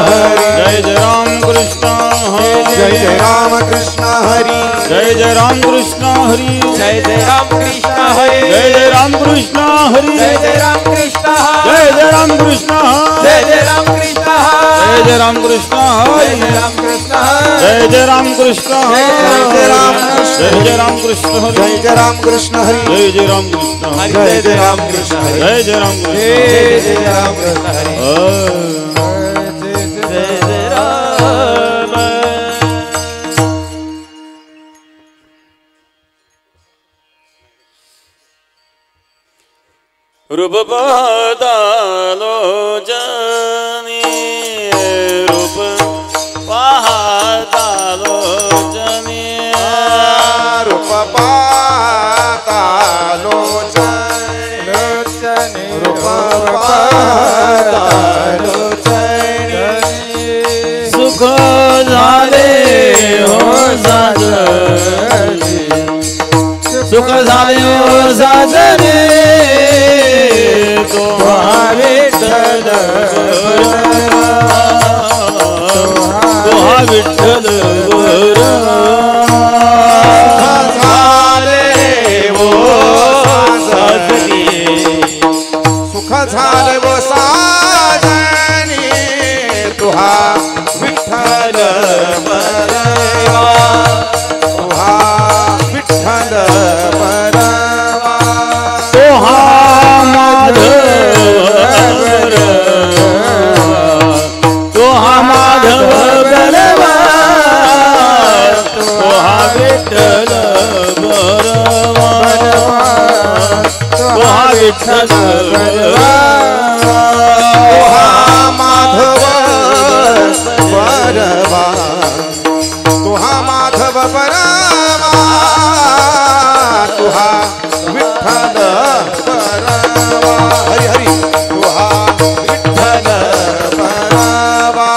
हरि जय जय राम कृष्ण हरि जय जय राम कृष्ण हरि जय जय राम कृष्ण हरि जय जय राम कृष्ण हरि जय जय राम कृष्ण हरि जय जय राम कृष्ण जय जय राम कृष्ण जय जय राम कृष्ण जय जय राम कृष्ण जय जय राम कृष्ण जय जय राम कृष्ण जय जय राम कृष्ण जय जय राम कृष्ण जय जय राम कृष्ण हरि जय जय राम कृष्ण जय जय राम कृष्ण हरि जय जय राम कृष्ण जय जय राम कृष्ण हरि जय जय राम रूप पाहतालोचनी रूप पाहतालोचनी रूप पाहतालोचनी रूप पाहतालोचनी सुख झाले हो साजनी सुख झाले हो साजनी तो विठ्ठल तो विठ्ठल झाले वो साजनी सुख झाले वो साजनी तुहा विठ्ठल बरवा तुहा विठ्ठल बरवा तोहा माधव तोहा माधव बरवा तोहा विठ्ठल बरवा तोहा विठ्ठल बरवा तुहा माधव बरवा तुहा माधव बरवा तुहा विठ्ठल बरवा हरी हरी तुहा विठ्ठल बरवा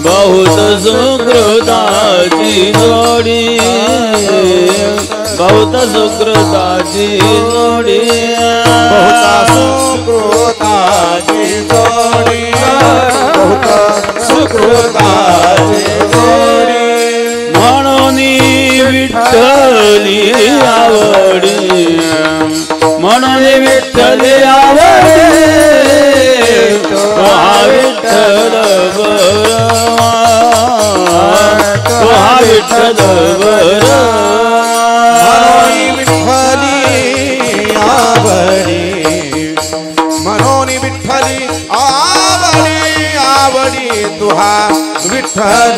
बहुत सुकृताची जोडी बहुत सुकृताची जोडी बहुता सुकृताची जोडी बहुत सुकृताची जोडी म्हणून विठ्ठली आवडी म्हणून विठ्ठली आवडी तो हा विठ्ठल बरवा तो हा विठ्ठल बरवा मनोनी विठ्ठली आवडी आवडी तुहा विठ्ठल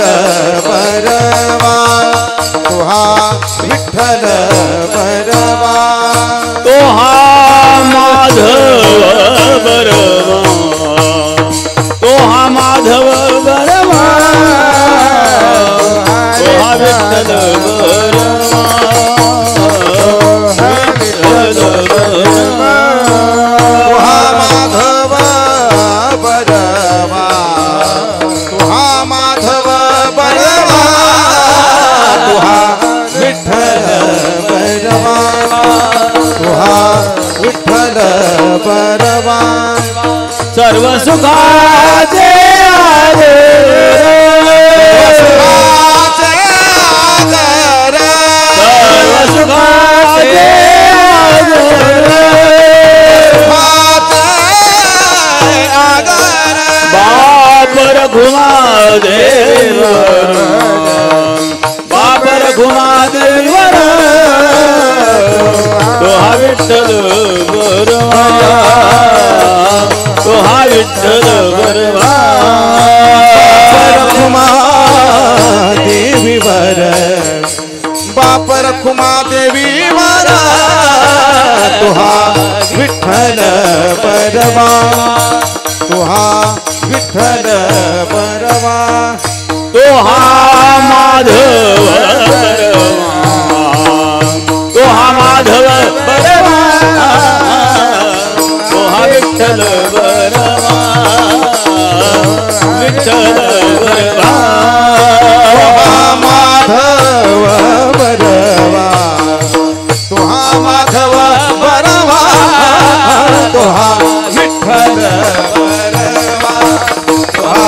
बरवा तुहा विठ्ठल बरवा तो हा माधव बरवा तो हा माधव बरवा तो हा विठ्ठल बरवा विठ्ठल बरवा तुहा माधव बरवा तुहा माधव बरवा तुहा विठ्ठल बरवा तुहा विठ्ठल बरवा सर्व सुखाचे आले सुखाचे आगर सर्व सुखाचे आगर बाप रघुनाथदेव बाप रघुनाथदेव तो हा विठ्ठल बरवा तो हा विठ्ठल बरवा रखुमा देवी वर बाप रखुमा देवी वर तुहा विठ्ठल बरवा तुहा विठ्ठल बरवा तो हा माधव बरवा तो हा माधव बरवा तो हा विठ्ठल बरवा विठ्ठल बरवा माधव बरवा तुहा माधव बरवा तुहा विठ्ठल बरवा तुहा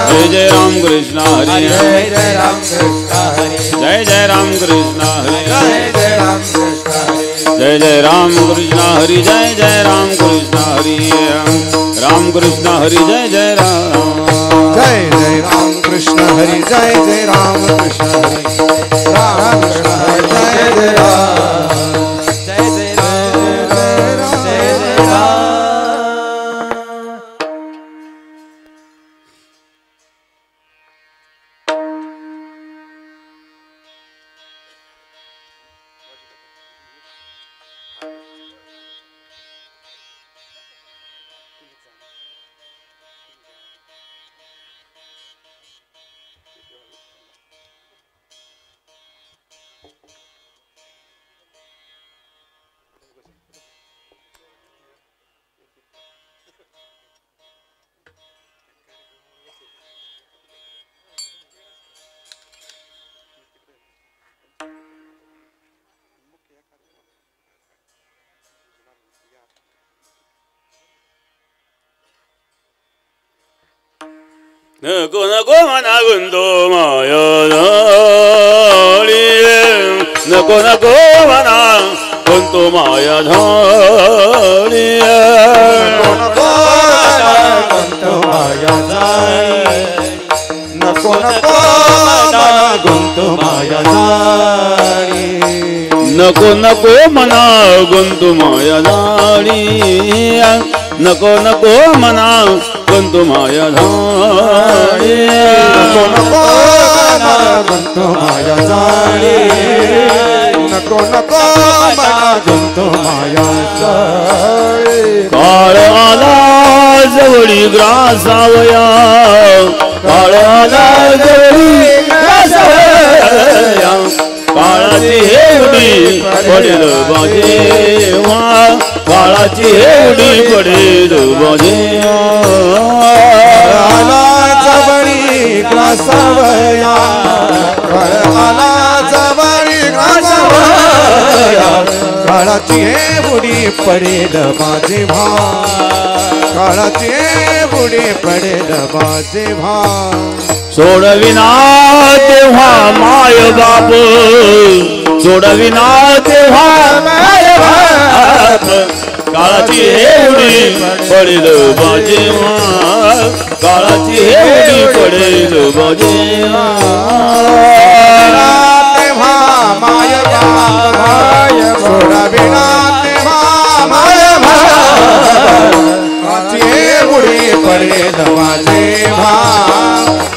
जय जय राम कृष्ण हरि जय जय राम कृष्ण हरि जय जय राम कृष्ण हरि जय जय राम कृष्ण हरि जय जय राम कृष्ण हरि जय जय राम कृष्ण हरि राम कृष्ण हरि जय जय राम जय जय राम कृष्ण हरि जय जय राम कृष्ण हरि राम कृष्ण हरि जय जय राम जय जय राम जय जय राम नको नको मना गुंतो माया धाडी नको नको मना गुंतो माया धाडी नको नको मना गुंतू माया जाळी नको नको मना गुंतू माया धाडी नको नको मना गुंतू माया धाडी नको नको मना गुंतू माया जाळी नको नको मना गुंतू माया जाळी काळ आला जवळी ग्रासावया काळ आला जवळी ग्रासावया काळाची हेवडी पडेल बाजेवा काळाची हेवडी पडेल बाजेवा आला जवळी ग्रासावया आला जवळी ग्रासावया काळाची बुडी पडेल माझे भा काळाची बुडी पडेल माझे भा सोडविना तेव्हा माय बाप सोडविना तेव्हा माय बाप काळाची हेवडी पडेल बाजेवा काळाची हेवडी पडेल बाजेवा तेव्हा माय बाय सोडविना तेव्हा माय काळाची बुडी पडेल माझे भा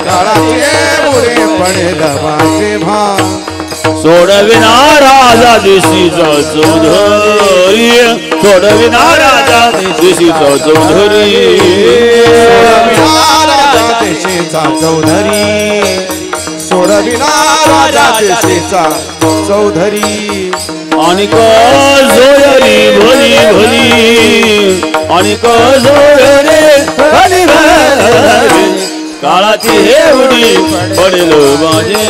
काळाची बुडी पडेल माझे भा सोडविना राजा देशीचा चौधरी सोडविना राजा देशीचा चौधरी राजा देशीचा चौधरी सोडविना राजा देशीचा चौधरी आणि जोयरी भली भली आणि जोयरे भली भली काळाची हेवडी पडेल बाजे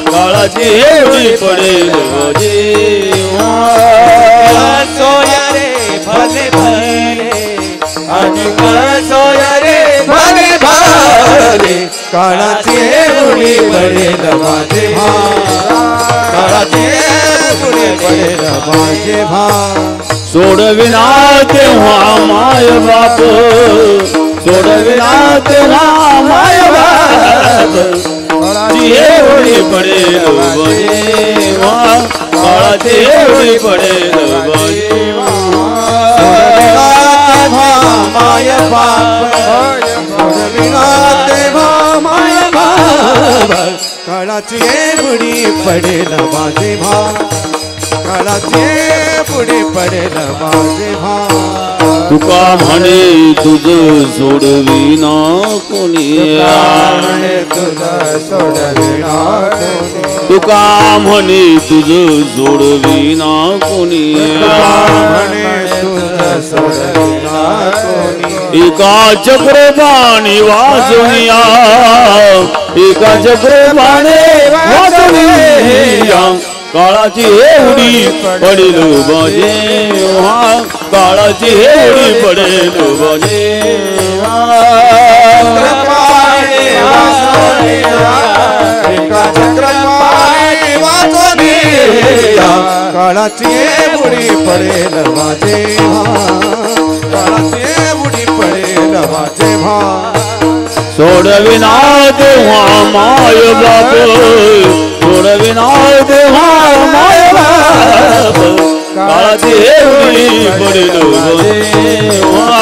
काळाची हेवडी पडेल बाजे सोया रे भले भले आणि सोया रे भले भले काळाची बुडी पडेल माझे भा काळाची बुडी पडेल माझे भा सोडविना तेव्हा माय बाप सोडविना तेव्हा माय बाप काळाची हेवडी पडेल बजेवा काळाची हेवडी पडेल बजेवा माय बाप सोडविना तेव्हा माय बाप काळाची बुडी पडेल माझे भा काळाची बुडी पडेल माझे भा तुका म्हणे तुझ सोडविना कोणी तुझं सोडविना कोणी तुका म्हणे तुझ सोडविना कोणी म्हणे तुझं सोडविना कोणी एका चक्रपाणी वाजविया एका चक्रपाणी वाजविया काळाची हेवडी पडेल बाजेवा काळाची हेडी पडेल जेव्हा काळाची बुडी पडेल माझे काळाची बुडी पडेल माझे भा सोडविना तेव्हा माय बाप सोडविना तेव्हा माय बाप काळाची हेडी पडेल जेव्हा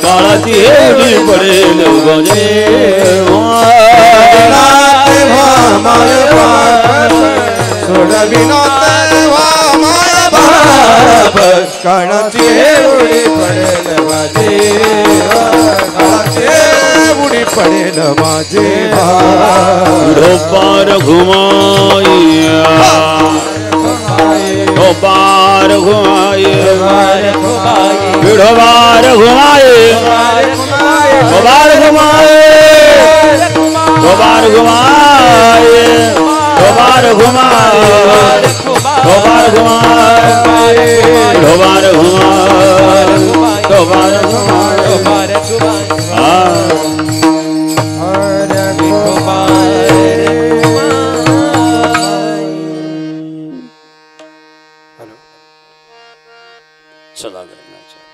काळाची हेडी पडेल जेव्हा माय बाप सोडविना तेव्हा माय बाप काळाची बुडी पडेल माझे काळाची बुडी पडेल माझे ढोपार घुमाइया ढोपार घुमाए ढोबार घुमाए ढोबार घुमाए ढोबार घुमाए ढोबार घुमाए ढोबार घुमाए ढोबार घुमाए ढोबार घुमाए चला करना चाहिए।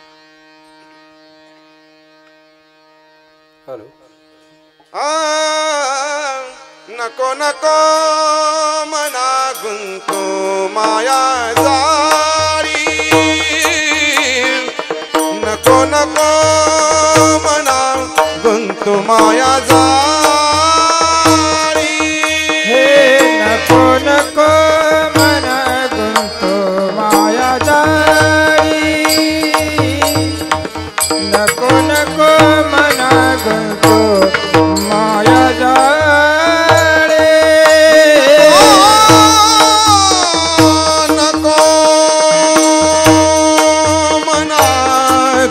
हेलो नको नको मना गुंतो माया जारी नको नको मना गुंतो माया जारी हे नको नको मना गुंतो माया जारी नको नको मना गुंतो माया जारी नको मना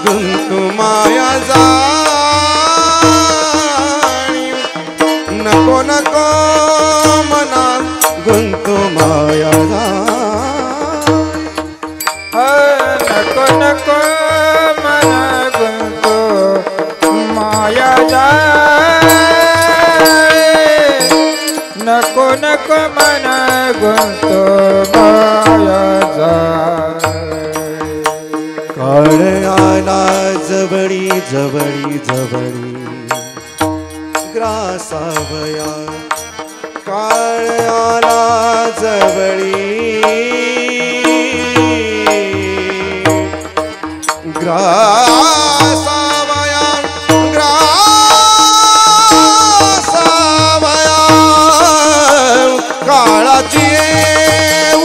गुंतो माया जारी नको नको मना गुंतो माया नको नको मना गुंतो माया जारी नको नको मना गुंतो माया जारी काळ आला जवळी जवळी जवळी ग्रासावया काळ आला जवळी ग्रासावया ग्रासावया काळाची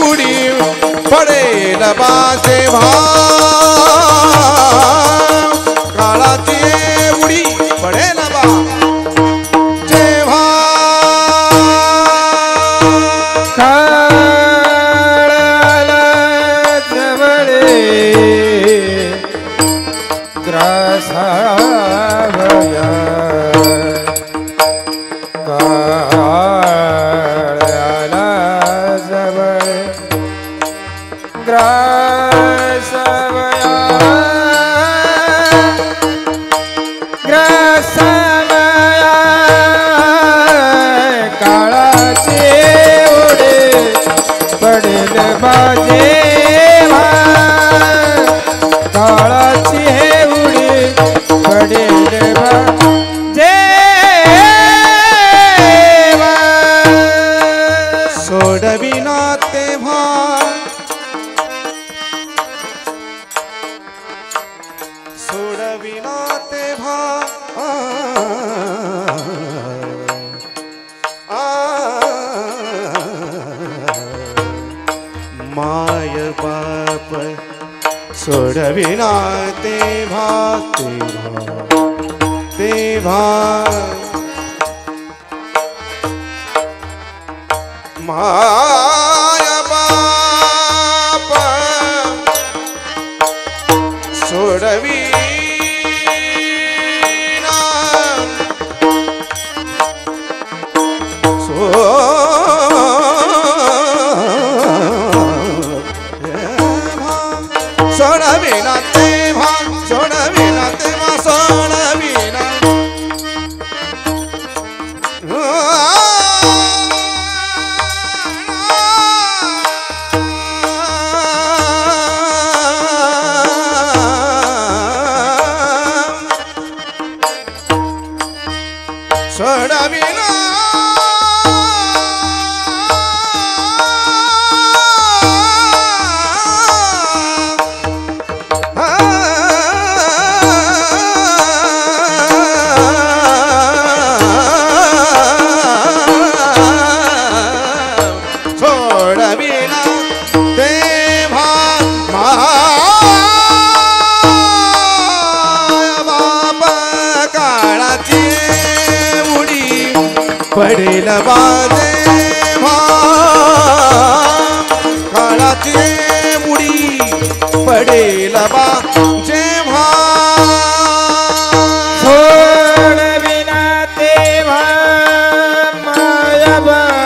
उडी पडेल बाजे काळाची उडी पडेल बा जेव्हा काळाला जवळे ग्रासावया काळाला जवळे ग्रासावया ग्रासावया काळाचे ओढे पडेल माझे काळाची हे उडी पडेल माझे सोडविना तेव्हा सोडविना तेव्हा माय बाप सोडविना तेव्हा तेव्हा तेव्हा माय बाप सोडविना सोडविना तेव्हा सोडविना सोडविना तेव्हा बाप काळाची उडी पडेल बाजे काळाची उडी पडेल बा जेव्हा सोडविना तेव्हा माया बाप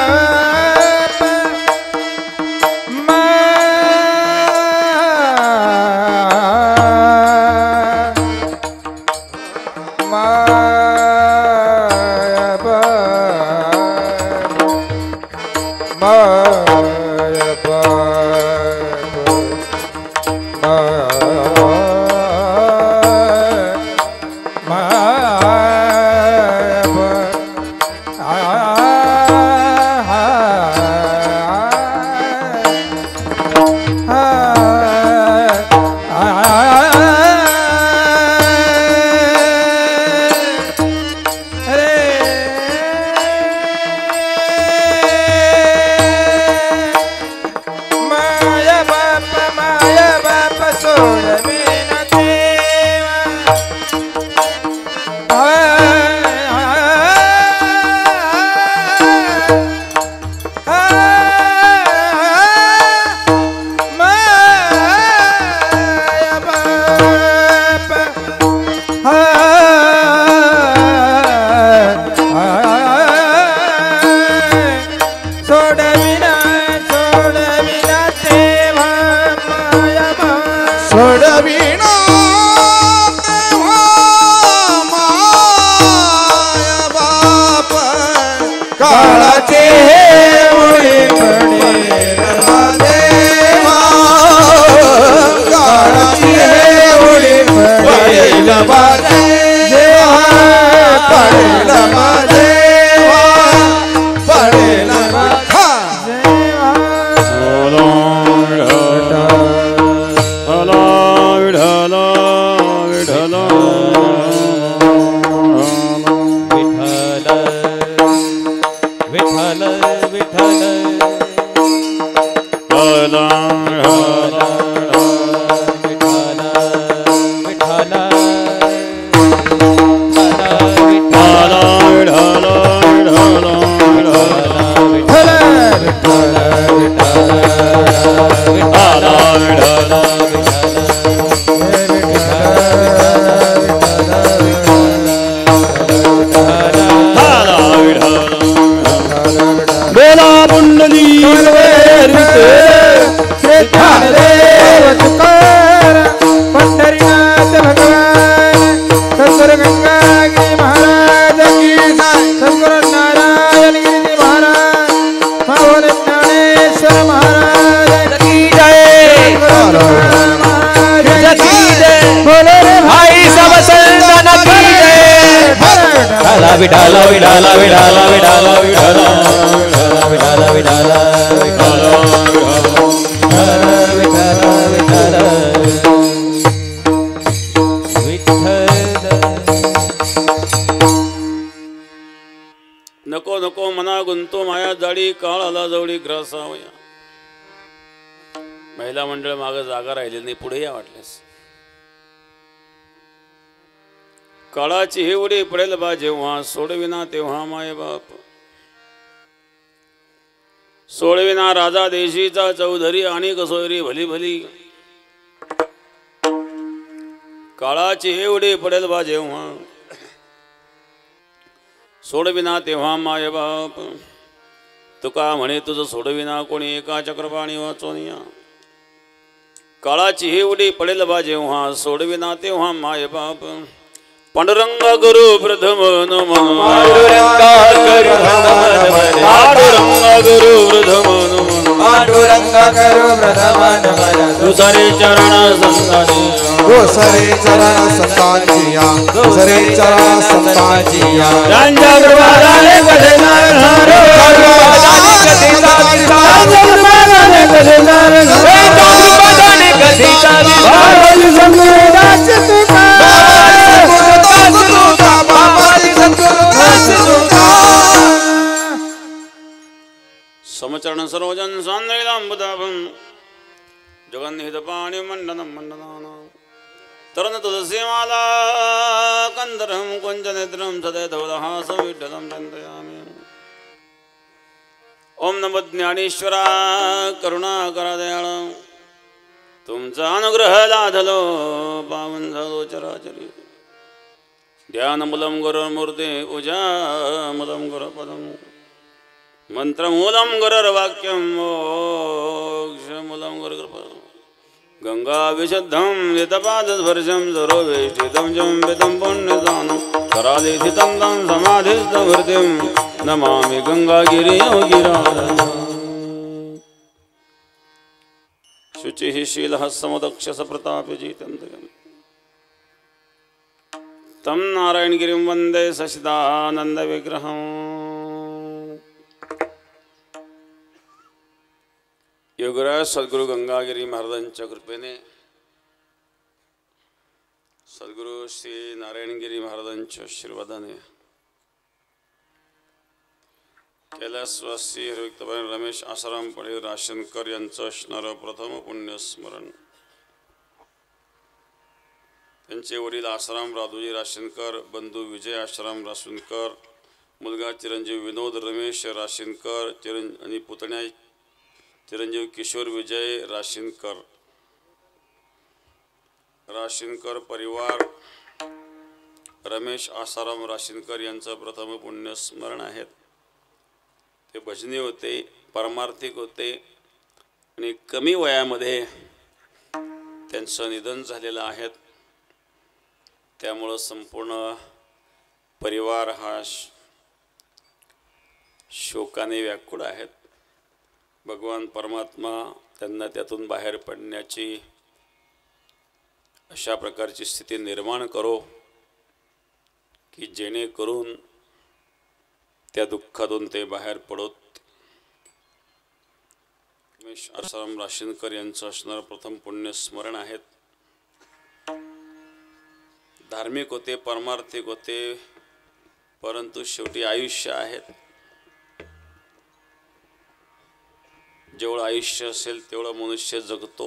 सोडविना तेव्हा माया बाप काळाचे उडी पडेल देवा काळाचे उडी पडेल देवा पडेल देवा पडेल पंढरीनाथ भगवान सद्गुरु गंगागिरी महाराज की सद्गुरु नारायण गिरी महाराज भगवान ज्ञानेश्वर महाराज की जय बोलो रे भाई सब संतन की जय विठाला विठाला विठाला विठाला विठाला विठाला विठाला नको नको मना गुंतो माया जाडी काळ आला जवळी ग्रासावया. महिला मंडळ माग जागा राहिली नाही, पुढे या वाटल्यास. काळाची ही उडी पडेल बा जेव्हा सोडविना तेव्हा माय बाप. सोडविना राजा देशीचा चौधरी आणि कसोरी भली भली. काळाची ही उडी पडेल बा जेव्हा सोडविना तेव्हा माय बाप. तुका म्हणे तुझं सोडविना कोणी एका चक्रपाणी वाचोनिया. काळाची ही उडी पडेल बा जेव्हा सोडविना तेव्हा माय बाप. पांडुरंग गुरु प्रथम पांडुरंग गुरु प्रथम पांडुरंग करू प्रथमन मन दुसरे चरण संतानी दुसरे चरण संतांचिया दुसरे चरण संतांचिया त्यांच्या कृपादाने कसे नारणार समचरण सरोजन सांद्रैलांबुदाभं जगन्निहित पाणि मंडनं मंडनाना तरण तुलसीमाला कंदरं कुंजनेत्रं सदैधवलहासं विठ्ठलं चिन्तयामि ओम नमो ज्ञानेश्वरा करुणाकरा दयाळ तुमचा अनुग्रह लाधलो पावन झालो चराचरी ध्यानमूलं गुरुर्मूर्ते पूजामूलं गुरुपदम् मंत्रमूलं गुरुर्वाक्यं मोक्षमूलं गुरुकृपा गंगा विशुद्धं यतपादस्पर्शं सरोवेष्टितं जम्बितं पुण्यदानं करालेथितं तं समाधिस्थं हृदिं नमामि गंगागिरियोगिराधनं शुचिः शीलः समुदक्षस प्रतापि जितेन्द्रियम् तं नारायणगिरिं वन्दे सचिदानन्दविग्रहम् योगराज सद्गुरु गंगागिरी महाराजांच्या कृपेने सद्गुरु श्री नारायणगिरी महाराजांच्या आशीर्वादाने कैलासवासी हरिभक्तपरायण रमेश आसाराम पडे राशनकर यांचं असणारं प्रथम पुण्यस्मरण त्यांचे वडील आसाराम राधोजी राशनकर बंधू विजय आसाराम राशनकर मुलगा चिरंजीव विनोद रमेश राशनकर आणि पुतण्या चिरंजीव किशोर विजय राशीनकर परिवार रमेश आसाराम राशीनकर यांचं प्रथम पुण्यस्मरण आहेत. ते भजनी होते, परमार्थिक होते आणि कमी वयामध्ये त्यांचं निधन झालेलं आहे. त्यामुळं संपूर्ण परिवार हा शोकाने व्याकुळ आहेत. भगवान परमात्मा त्यांना त्यातून बाहेर पडण्याची अशा प्रकारची स्थिती निर्माण करो की जेणेकरून त्या दुःखातून ते बाहेर पडोत. रमेश आसाराम राशीनकर यांचं असणारं प्रथम पुण्यस्मरण आहेत. धार्मिक होते, परमार्थिक होते, परंतु शेवटी आयुष्य आहेत. जेवढं आयुष्य असेल तेवढं मनुष्य जगतो.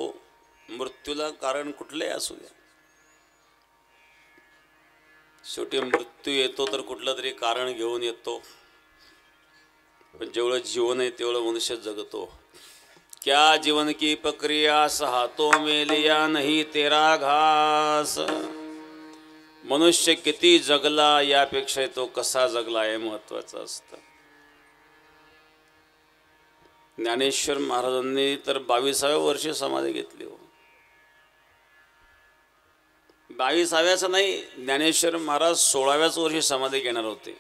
मृत्यूला कारण कुठलंही असू द्या, शेवटी मृत्यू येतो तर कुठलं तरी कारण घेऊन येतो. पण जेवढं जीवन आहे तेवढं मनुष्य जगतो. क्या जीवन की प्रक्रिया सहातो में लिया नहीं तेरा घास. मनुष्य किती जगला यापेक्षा तो कसा जगला हे महत्वाचं असतं. ज्ञानेश्वर महाराजांनी तर 22व्या वर्षी समाधी घेतली हो. 22व्याचं नाही, ज्ञानेश्वर महाराज 16व्याच वर्षी समाधी घेणार होते.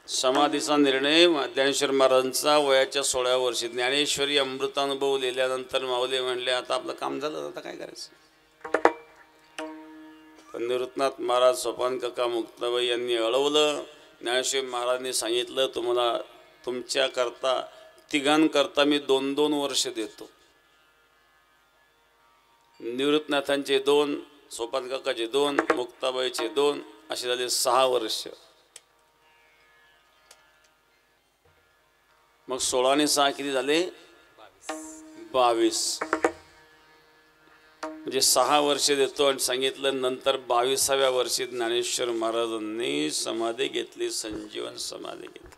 समाधीचा निर्णय ज्ञानेश्वर महाराजांचा वयाच्या 16व्या वर्षी. ज्ञानेश्वरी अमृतानुभव लिहिल्यानंतर माऊली म्हणले आता आपलं काम झालं, आता काय करायचं. पण निवृत्तनाथ महाराज, सोपान काका, मुक्ताबाई यांनी अळवलं. ज्ञानेश्वर महाराजांनी सांगितलं तुम्हाला तुमच्या करता तिघांकरता मी 2-2 वर्ष देतो. निवृत्तनाथांचे 2, सोपान काकाचे 2, मुक्ताबाईचे 2, असे झाले 6 वर्ष. मग 16 आणि 6 किती झाले? 22. म्हणजे 6 वर्ष देतो आणि सांगितलं. नंतर 22व्या वर्षी ज्ञानेश्वर महाराजांनी समाधी घेतली, संजीवन समाधी घेतली.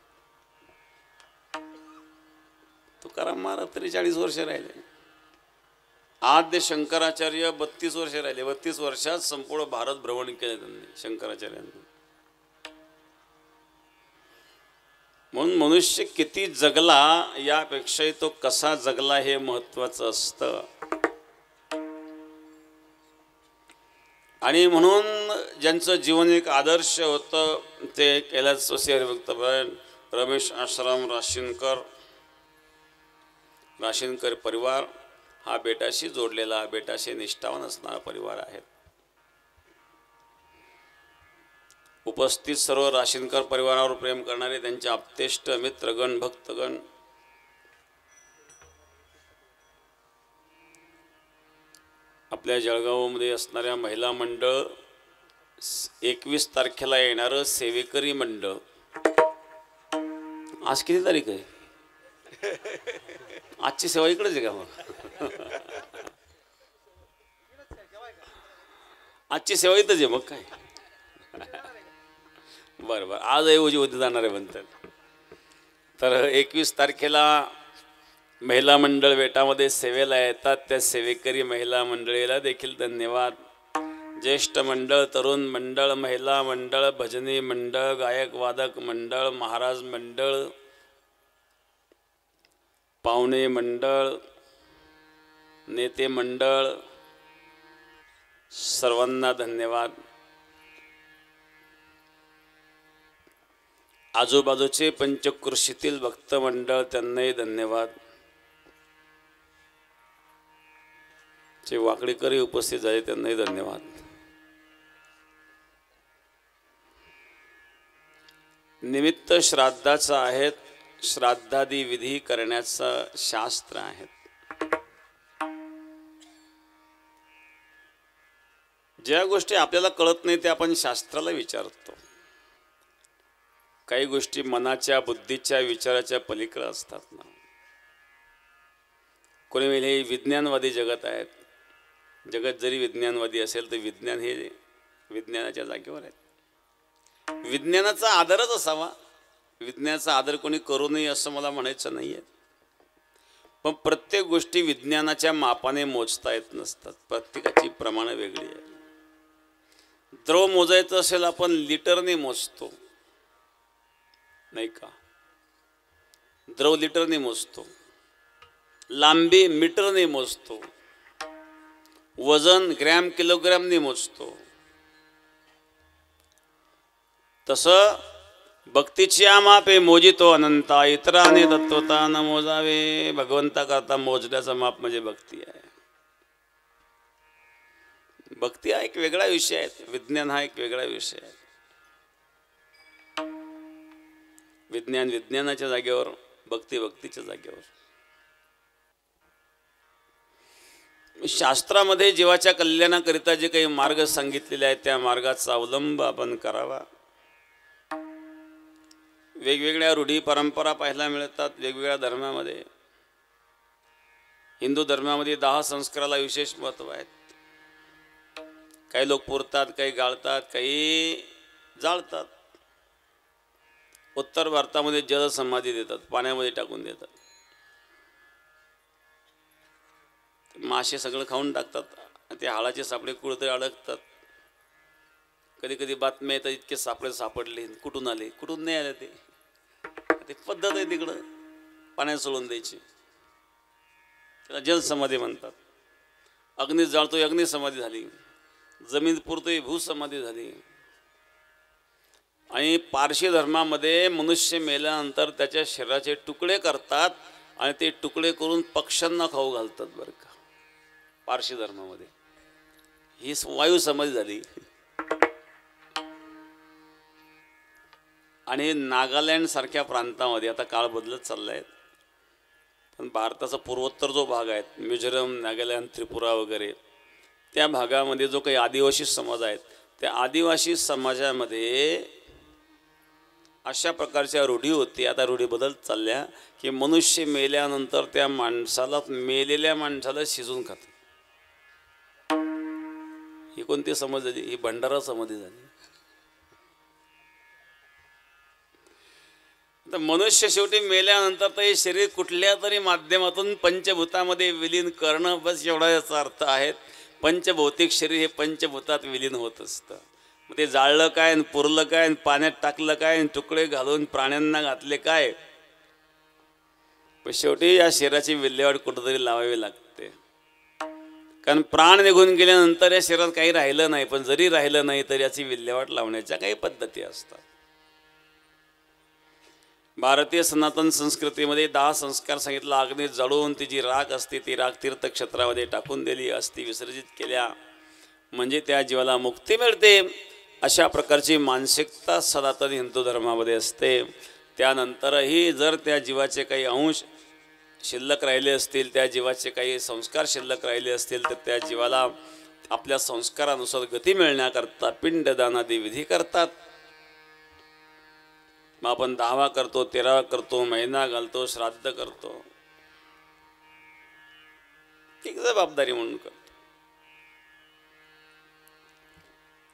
तुकाराम महाराज तरी 40 वर्ष राहिले. आद्य शंकराचार्य 32 वर्ष राहिले. 32 वर्षात संपूर्ण भारत भ्रमण केले त्यांनी, शंकराचार्यांनी. म्हणून मनुष्य किती जगला यापेक्षाही तो कसा जगला हे महत्वाचं असतं. आणि म्हणून ज्यांचं जीवन एक आदर्श होतं ते कैलासवासी हरिभक्तपरायण रमेश आश्रम राशीनकर परिवार हा बेटाशी जोडलेला, बेटाशी निष्ठावान असणारा परिवार आहे. उपस्थित सर्व राशीनकर परिवारावर प्रेम करणारे त्यांचे आप्तेष्ट मित्रगण भक्तगण, आपल्या जळगावमध्ये असणाऱ्या महिला मंडळ, 21 तारखेला येणारं सेवेकरी मंडळ. आज किती तारीख आहे? आजची सेवा इकडेच आहे का मग? आजची सेवा इथंच आहे मग काय? बरं बरं, आज ऐवजी उद्या जाणार आहे म्हणतात. तर 21 तारखेला महिला मंडळ बेटामध्ये सेवेला येतात. त्या सेवेकरी महिला मंडळीला देखील धन्यवाद. ज्येष्ठ मंडळ, तरुण मंडळ, महिला मंडळ, भजनी मंडळ, गायक वादक मंडळ, महाराज मंडळ, पाहुणे मंडळ, नेते मंडळ, सर्वांना धन्यवाद. आजूबाजूचे पंचकृषीतील भक्त मंडळ त्यांनाही धन्यवाद. जे वाकडेकरी उपस्थित झाले त्यांनाही धन्यवाद. निमित्त श्राद्धाचा आहे. श्राद्धादी विधी करण्याचं शास्त्र आहे. ज्या गोष्टी आपल्याला कळत नाही त्या आपण शास्त्राला विचारतो. काही गोष्टी मनाच्या, बुद्धीच्या, विचाराच्या पलीकडे असतात ना. कोणी वेळी विज्ञानवादी जगत आहेत. जगत जरी विज्ञानवादी असेल तर विज्ञान हे विज्ञानाच्या जागेवर आहे. विज्ञानाचा आदरच असावा. विज्ञानाचा आदर कोणी करू नये असं मला म्हणायचं नाही आहे. पण प्रत्येक गोष्टी विज्ञानाच्या मापाने मोजता येत नसतात. प्रत्येकाची प्रमाणं वेगळी आहे. द्रव मोजायचं असेल आपण लिटरने मोजतो, नाही का? द्रव लिटरने मोजतो. लांबी मीटरने मोजतो. वजन ग्रॅम किलोग्रॅमने मोजतो. तसं भक्तीची मापे मोजितो अनंता, इतराने तत्वता न मोजावे. भगवंता करता मोजण्याचं माप म्हणजे भक्ती आहे. भक्ती हा एक वेगळा विषय आहे. विज्ञान हा एक वेगळा विषय आहे. विज्ञान विज्ञानाच्या जागेवर, भक्ती भक्तीच्या जागेवर. शास्त्रामध्ये जीवाच्या कल्याणाकरिता जे काही मार्ग सांगितलेले आहेत त्या मार्गाचा अवलंब आपण करावा. वेगवेगळ्या रूढी परंपरा पाहायला मिळतात वेगवेगळ्या धर्मामध्ये. हिंदू धर्मामध्ये 10 संस्काराला विशेष महत्त्व आहे. काही लोक पुरतात, काही गाळतात, काही जाळतात. उत्तर भारतामध्ये जलसमाधी देतात, पाण्यामध्ये टाकून देतात. मासे सगळं खाऊन टाकतात. ते हाडाचे सापडे कुठेतरी अडकतात. कधी कधी बातम्या येतात इतके सापडे सापडले, कुठून आले, कुठून नाही आले. ते पद्धत आहे तिकडं पाण्यात सोडून द्यायची. त्याला जलसमाधी म्हणतात. अग्नी जाळतोय, अग्निसमाधी झाली. जमीन पुरतोय, भूसमाधी झाली. आणि पारशी धर्मामध्ये मनुष्य मेल्यानंतर त्याच्या शरीराचे तुकडे करतात आणि ते तुकडे करून पक्ष्यांना खाऊ घालतात. बरं का, पारशी धर्मामध्ये ही वायू समाधी झाली. आणि नागालँड सारख्या प्रांतामध्ये आता काळ बदलत चालला आहे. पण भारताचा पूर्वोत्तर जो भाग आहे, मिझोरम, नागालँड, त्रिपुरा वगैरे, त्या भागामध्ये जो काही आदिवासी समाज आहेत, त्या आदिवासी समाजामध्ये अशा प्रकारच्या रूढी होती. आता रूढी बदलत चालल्या की मनुष्य मेल्यानंतर त्या माणसाला, मेलेल्या माणसाला शिजून खातात. ही कोणती समज झाली? ही भंडारा समाधी झाली. तर मनुष्य शेवटी मेल्यानंतर तर हे शरीर कुठल्या तरी माध्यमातून पंचभूतामध्ये विलीन करणं, बस एवढा याचा अर्थ आहे. पंचभौतिक शरीर हे पंचभूतात विलीन होत असतं. मग ते जाळलं काय, पुरलं काय, पाण्यात टाकलं काय, तुकडे घालून प्राण्यांना घातले काय, पण शेवटी या शरीराची विल्हेवाट कुठंतरी लावावी लागते. कारण प्राण निघून गेल्यानंतर या शरीरात काही राहिलं नाही. पण जरी राहिलं नाही तरी याची विल्हेवाट लावण्याच्या काही पद्धती असतात. भारतीय सनातन संस्कृतीमध्ये 10 संस्कार सांगितलं. अग्नी जळून ती जी राख असते ती राख तीर्थक्षेत्रामध्ये टाकून दिली, अस्थी विसर्जित केल्या म्हणजे त्या जीवाला मुक्ती मिळते. अशा प्रकारची मानसिकता सनातन हिंदू धर्मामध्ये असते. त्यानंतरही जर त्या जीवाचे काही अंश शिल्लक राहिले असतील, त्या जीवाचे काही संस्कार शिल्लक राहिले असतील, तर त्या जीवाला आपल्या संस्कारानुसार गती मिळण्याकरता पिंडदानादी विधी करतात. मग आपण 10वा करतो, 13वा करतो, महिना घालतो, श्राद्ध करतो, ती जबाबदारी म्हणून करतो.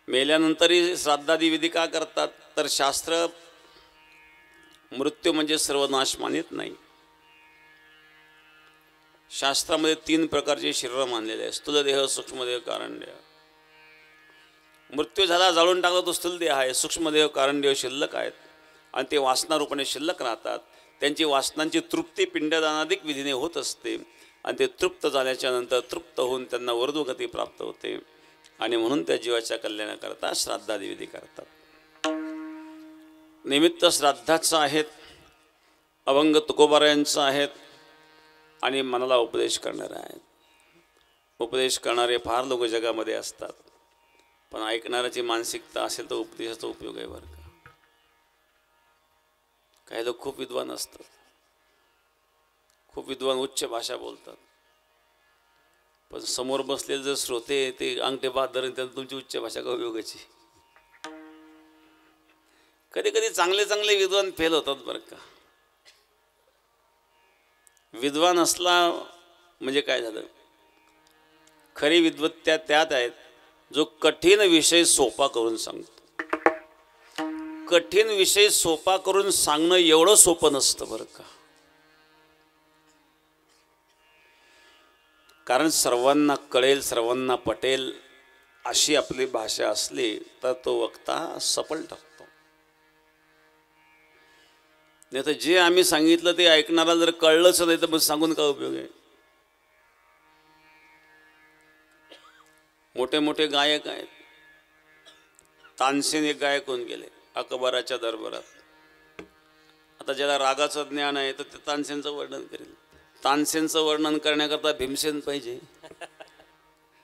मेल्यानंतरही श्राद्धादी विधी का करतात? तर शास्त्र मृत्यू म्हणजे सर्वनाश मानित नाही. शास्त्रामध्ये 3 प्रकारचे शरीर मानलेले आहे. स्थूलदेह, सूक्ष्मदेह, कारणदेह. मृत्यू झाला, जाळून टाकला तो स्थूलदेह आहे. सूक्ष्मदेह, कारणदेह शिल्लक आहेत आणि ते वासनारूपाने शिल्लक राहतात. त्यांची वासनांची तृप्ती पिंडदानादिक विधीने होत असते आणि ते तृप्त झाल्याच्या नंतर तृप्त होऊन त्यांना वर्धोगती प्राप्त होते आणि म्हणून त्या जीवाच्या कल्याणाकरता श्राद्धादी विधी करतात. निमित्त श्राद्धाचं आहेत, अभंग तुकोबारायांचं आहेत आणि मनाला उपदेश करणारे आहेत. उपदेश करणारे फार लोक जगामध्ये असतात, पण ऐकणाऱ्याची मानसिकता असेल तर उपदेशाचा उपयोग आहे बरं का. काही लोक खूप विद्वान असतात, खूप विद्वान उच्च भाषा बोलतात, पण समोर बसलेले जर श्रोते ते अंगठे बाद धरून त्यांना तुमची उच्च भाषा का उपयोगाची. कधी कधी चांगले चांगले विद्वान फेल होतात बरं का. विद्वान असला म्हणजे काय झालं, खरी विद्वत्ता त्यात आहेत जो कठीण विषय सोपा करून सांगतो. कठीण विषय सोपा करून सांगणं एवढं सोपं नसतं बरं का. कारण सर्वांना कळेल, सर्वांना पटेल अशी आपली भाषा असली तर तो वक्ता सफल ठरतो. नाही तर जे आम्ही सांगितलं ते ऐकणारा जर कळलंच नाही तर मग सांगून काय उपयोग आहे. मोठे मोठे गायक आहेत. तानसेन एक गायक होऊन गेले अकबराच्या दरबारात. आता ज्याला रागाचं ज्ञान आहे तर ते तानसेनचं वर्णन करेल. तानसेनचं वर्णन करण्याकरता भीमसेन पाहिजे.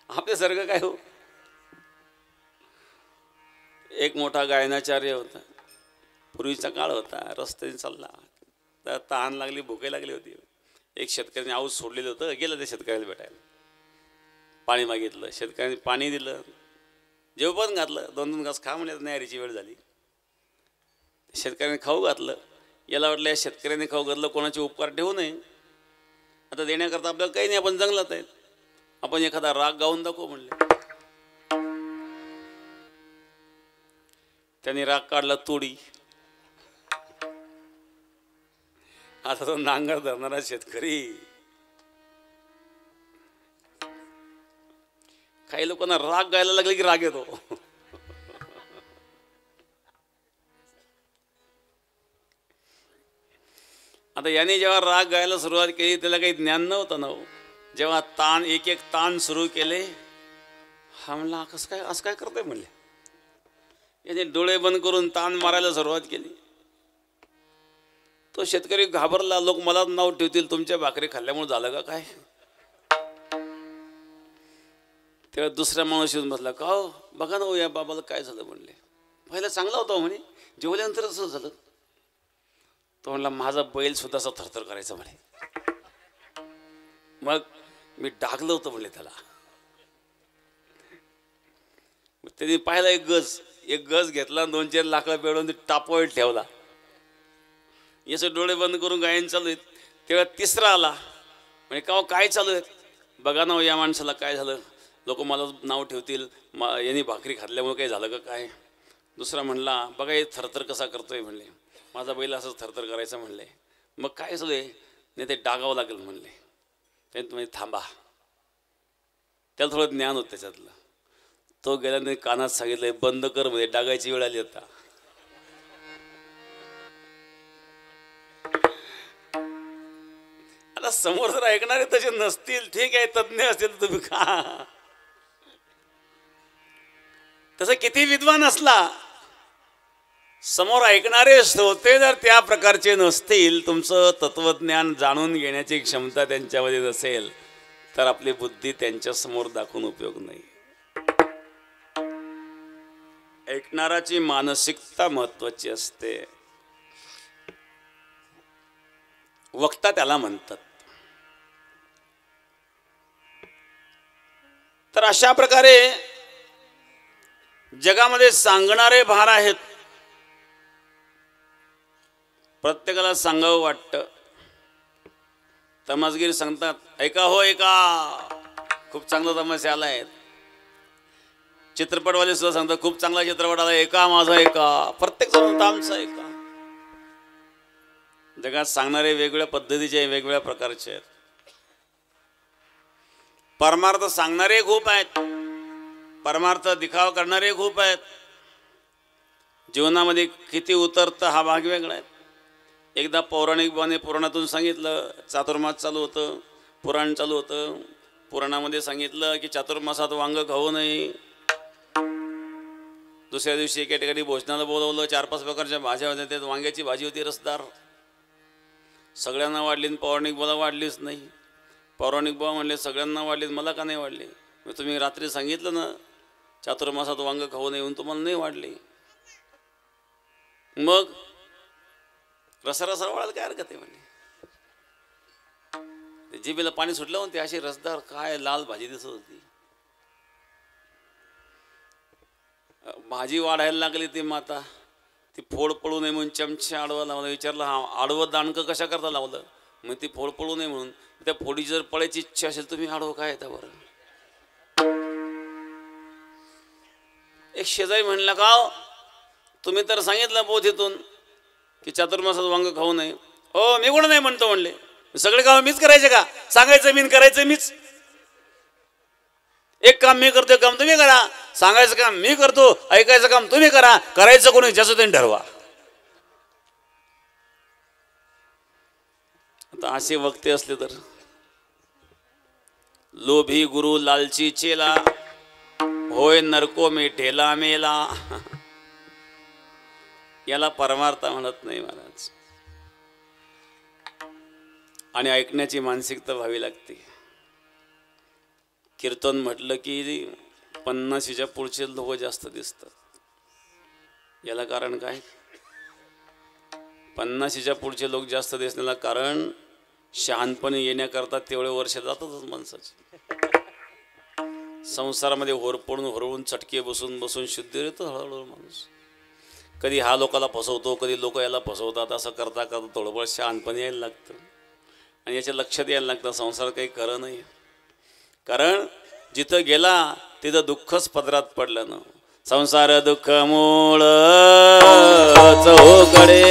आपल्यासारखं काय हो. एक मोठा गायनाचार्य होता, पूर्वीचा काळ होता, रस्त्याने चालला तर तहान लागली, भुके लागली होती. एक शेतकऱ्याने आऊस सोडलेलं होतं, गेलं त्या शेतकऱ्याला भेटायला, पाणी मागितलं. शेतकऱ्याने पाणी दिलं, जेवण घातलं, 2-2 घास खा म्हणजे न्यारीची वेळ झाली. शेतकऱ्याने खाऊ घातलं. याला वाटलं या शेतकऱ्याने खाऊ घातलं, कोणाचे उपकार ठेवू नये, आता देण्याकरता आपल्याला काही नाही, आपण जंगलात आहेत, आपण एखादा राग गाऊन दाखवू म्हणले. त्यांनी राग काढला तोडी. आता तो नांगर धरणारा शेतकरी. काही लोकांना राग गायला लागले की राग येतो. आता याने जेव्हा राग गायला सुरुवात केली त्याला काही ज्ञान नव्हतं ना. जेव्हा तान एक एक तान सुरू केले, हा म्हणला असं काय करतोय म्हणले. याने डोळे बंद करून तान मारायला सुरुवात केली. तो शेतकरी घाबरला, लोक मला नाव ठेवतील तुमच्या भाकरी खाल्ल्यामुळे झालं का काय. तेव्हा दुसरा माणूस येऊन बसला, का हो बघा ना या बाबाला काय झालं म्हणले. पहिला चांगला होता म्हणे, जेवल्यानंतर असं झालं. तो म्हणला माझा बैल सुद्धा असा थरथर करायचा म्हणे. मग मी डागलं होतं म्हणले त्याला. त्यांनी पाहिला एक गज घेतला, 2-4 लाकडं पेडून ते टापोळ ठेवला. याचे डोळे बंद करून गायन चालू आहेत. तेव्हा तिसरा आला, म्हणजे का काय चालू आहेत बघा ना या माणसाला काय झालं, लोक मला नाव ठेवतील, यांनी भाकरी खाल्ल्यामुळे काही झालं का काय. दुसरा म्हणला बघा हे थरथर कसा करतोय म्हणले, माझा बैल असंच थरथर करायचं म्हणले. मग काय चालू आहे, नाही ते डागावं लागेल म्हणले. त्यांनी तुम्ही थांबा, त्याला थोडं ज्ञान होतं त्याच्यातलं. तो गेल्याने कानात सांगितलंय बंद कर मध्ये डागायची वेळ आली आता. आता समोर जर ऐकणारे तसे नसतील ठीक आहे, तज्ञ असतील तुम्ही का. तसं किती विद्वान असला समोर ऐकणारे श्रोते जर त्या प्रकारचे नसतील, तुमचं तत्वज्ञान जाणून घेण्याची क्षमता त्यांच्यामध्ये नसेल, तर आपली बुद्धी त्यांच्या समोर दाखवून उपयोग नाही. ऐकणाराची मानसिकता महत्वाची असते. वक्ता त्याला म्हणतात. तर अशा प्रकारे जगामध्ये सांगणारे फार आहेत. प्रत्येकाला सांगावं वाटतं. तमासगीर सांगतात, ऐका हो ऐका, खूप चांगला तमाशा आलाय. चित्रपटवाले सुद्धा सांगतात, खूप चांगला चित्रपट आला, ऐका माझा ऐका. प्रत्येक जण म्हणतो आमचा ऐका. जगात सांगणारे वेगवेगळ्या पद्धतीचे, वेगवेगळ्या प्रकारचे आहेत. परमार्थ सांगणारे खूप आहेत, परमार्थ दिखावा करणारे खूप आहेत. जीवनामध्ये किती उतरतं हा भाग वेगळा आहे. एकदा पौराणिकपणे पुराणातून सांगितलं, चातुर्मास चालू होतं, पुराण चालू होतं. पुराणामध्ये सांगितलं की चातुर्मासात वांग खाऊ नये. दुसऱ्या दिवशी एका ठिकाणी भोजनाला बोलवलं. 4-5 प्रकारच्या भाज्या होत्या. त्यात वांग्याची भाजी होती रसदार. सगळ्यांना वाढली, पौराणिक बोला वाढलीच नाही. पौराणिक बुवा म्हणले सगळ्यांना वाढली, मला का नाही वाढली? मग तुम्ही रात्री सांगितलं ना चातुर्मासात वांग खाऊ नये, तुम्हाला नाही वाढली. मग रसा वाढायला काय हरकत आहे म्हणे. जिभेला पाणी सुटलं म्हणते, अशी रसदार काय लाल भाजी दिसत होती. भाजी वाढायला लागली ती माता, ती फोड पडू नये म्हणून चमचा आडवा लावला. विचारलं, हा आडवं दाणकं कशा करता लावलं? मग ती फोड पडू नये म्हणून. त्या फोडीची जर पडायची इच्छा असेल, तुम्ही आडवं काय येता बरं? एक शेजारी म्हणला, का तुम्ही तर सांगितलं पोथीतून की चातुर्मासात वांग खाऊ नये. हो, मी कोण नाही म्हणतो म्हणले. सगळे काम मीच करायचे का? सांगायचं मी, करायचं मीच. एक काम मी करतो, काम तुम्ही करा. सांगायचं काम मी करतो, ऐकायचं काम तुम्ही करा. करायचं कोणी ज्याचं त्यांनी ठरवा. आता असे वक्ते असले तर, लोभी गुरु लालची चेला, होय नरको मी ठेला मेला. याला परमार्थ म्हणत नाही महाराज. आणि ऐकण्याची मानसिकता व्हावी लागते. कीर्तन म्हटलं की 50च्या पुढचे लोक जास्त दिसतात. याला कारण काय? 50च्या पुढचे लोक जास्त दिसण्याला कारण शहाणपणे येण्याकरता तेवढे वर्ष जातातच माणसाचे. संसारामध्ये होरपळून चटके बसून शुद्धी येतो हळूहळू माणूस. कधी हा लोकाला फसवतो, कधी लोक याला फसवतात. असं करता करता थोडंफार शहाणपणे यायला लागतं. आणि याच्या लक्षात यायला लागतं संसार काही खरं नाही. कारण जिथं गेला तिथं दुःखच पदरात पडलं ना. संसार दुःख मूळ चौकडे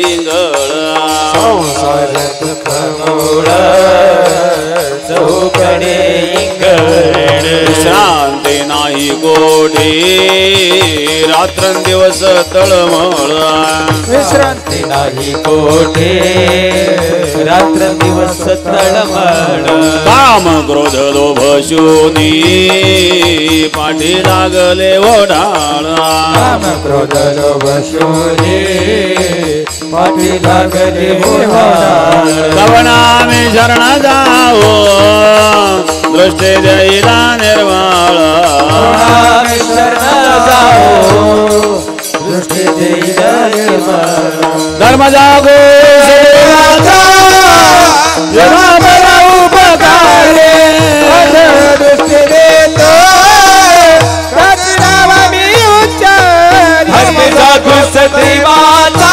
इंगळ, संसार दुःख मूळ चौकडे इंगळ, विश्रांती नाही गोडी रात्रंदिवस तळमळ, विश्रांती नाही कोठे रात्रंदिवस तळमळ, काम क्रोध लोभ शोनी पाठी लागले ओढाळ, काम क्रोध लोभ शोनी पाठी लागले ओढाळ, कवना मी शरण जाओ दृष्टी देईला निर्मळ, शरण जाओ दृष्टी देईला निर्मळ, धर्म जागो उपकारे दृष्टी देतो मी उच्चारी, जागो सदैवाचा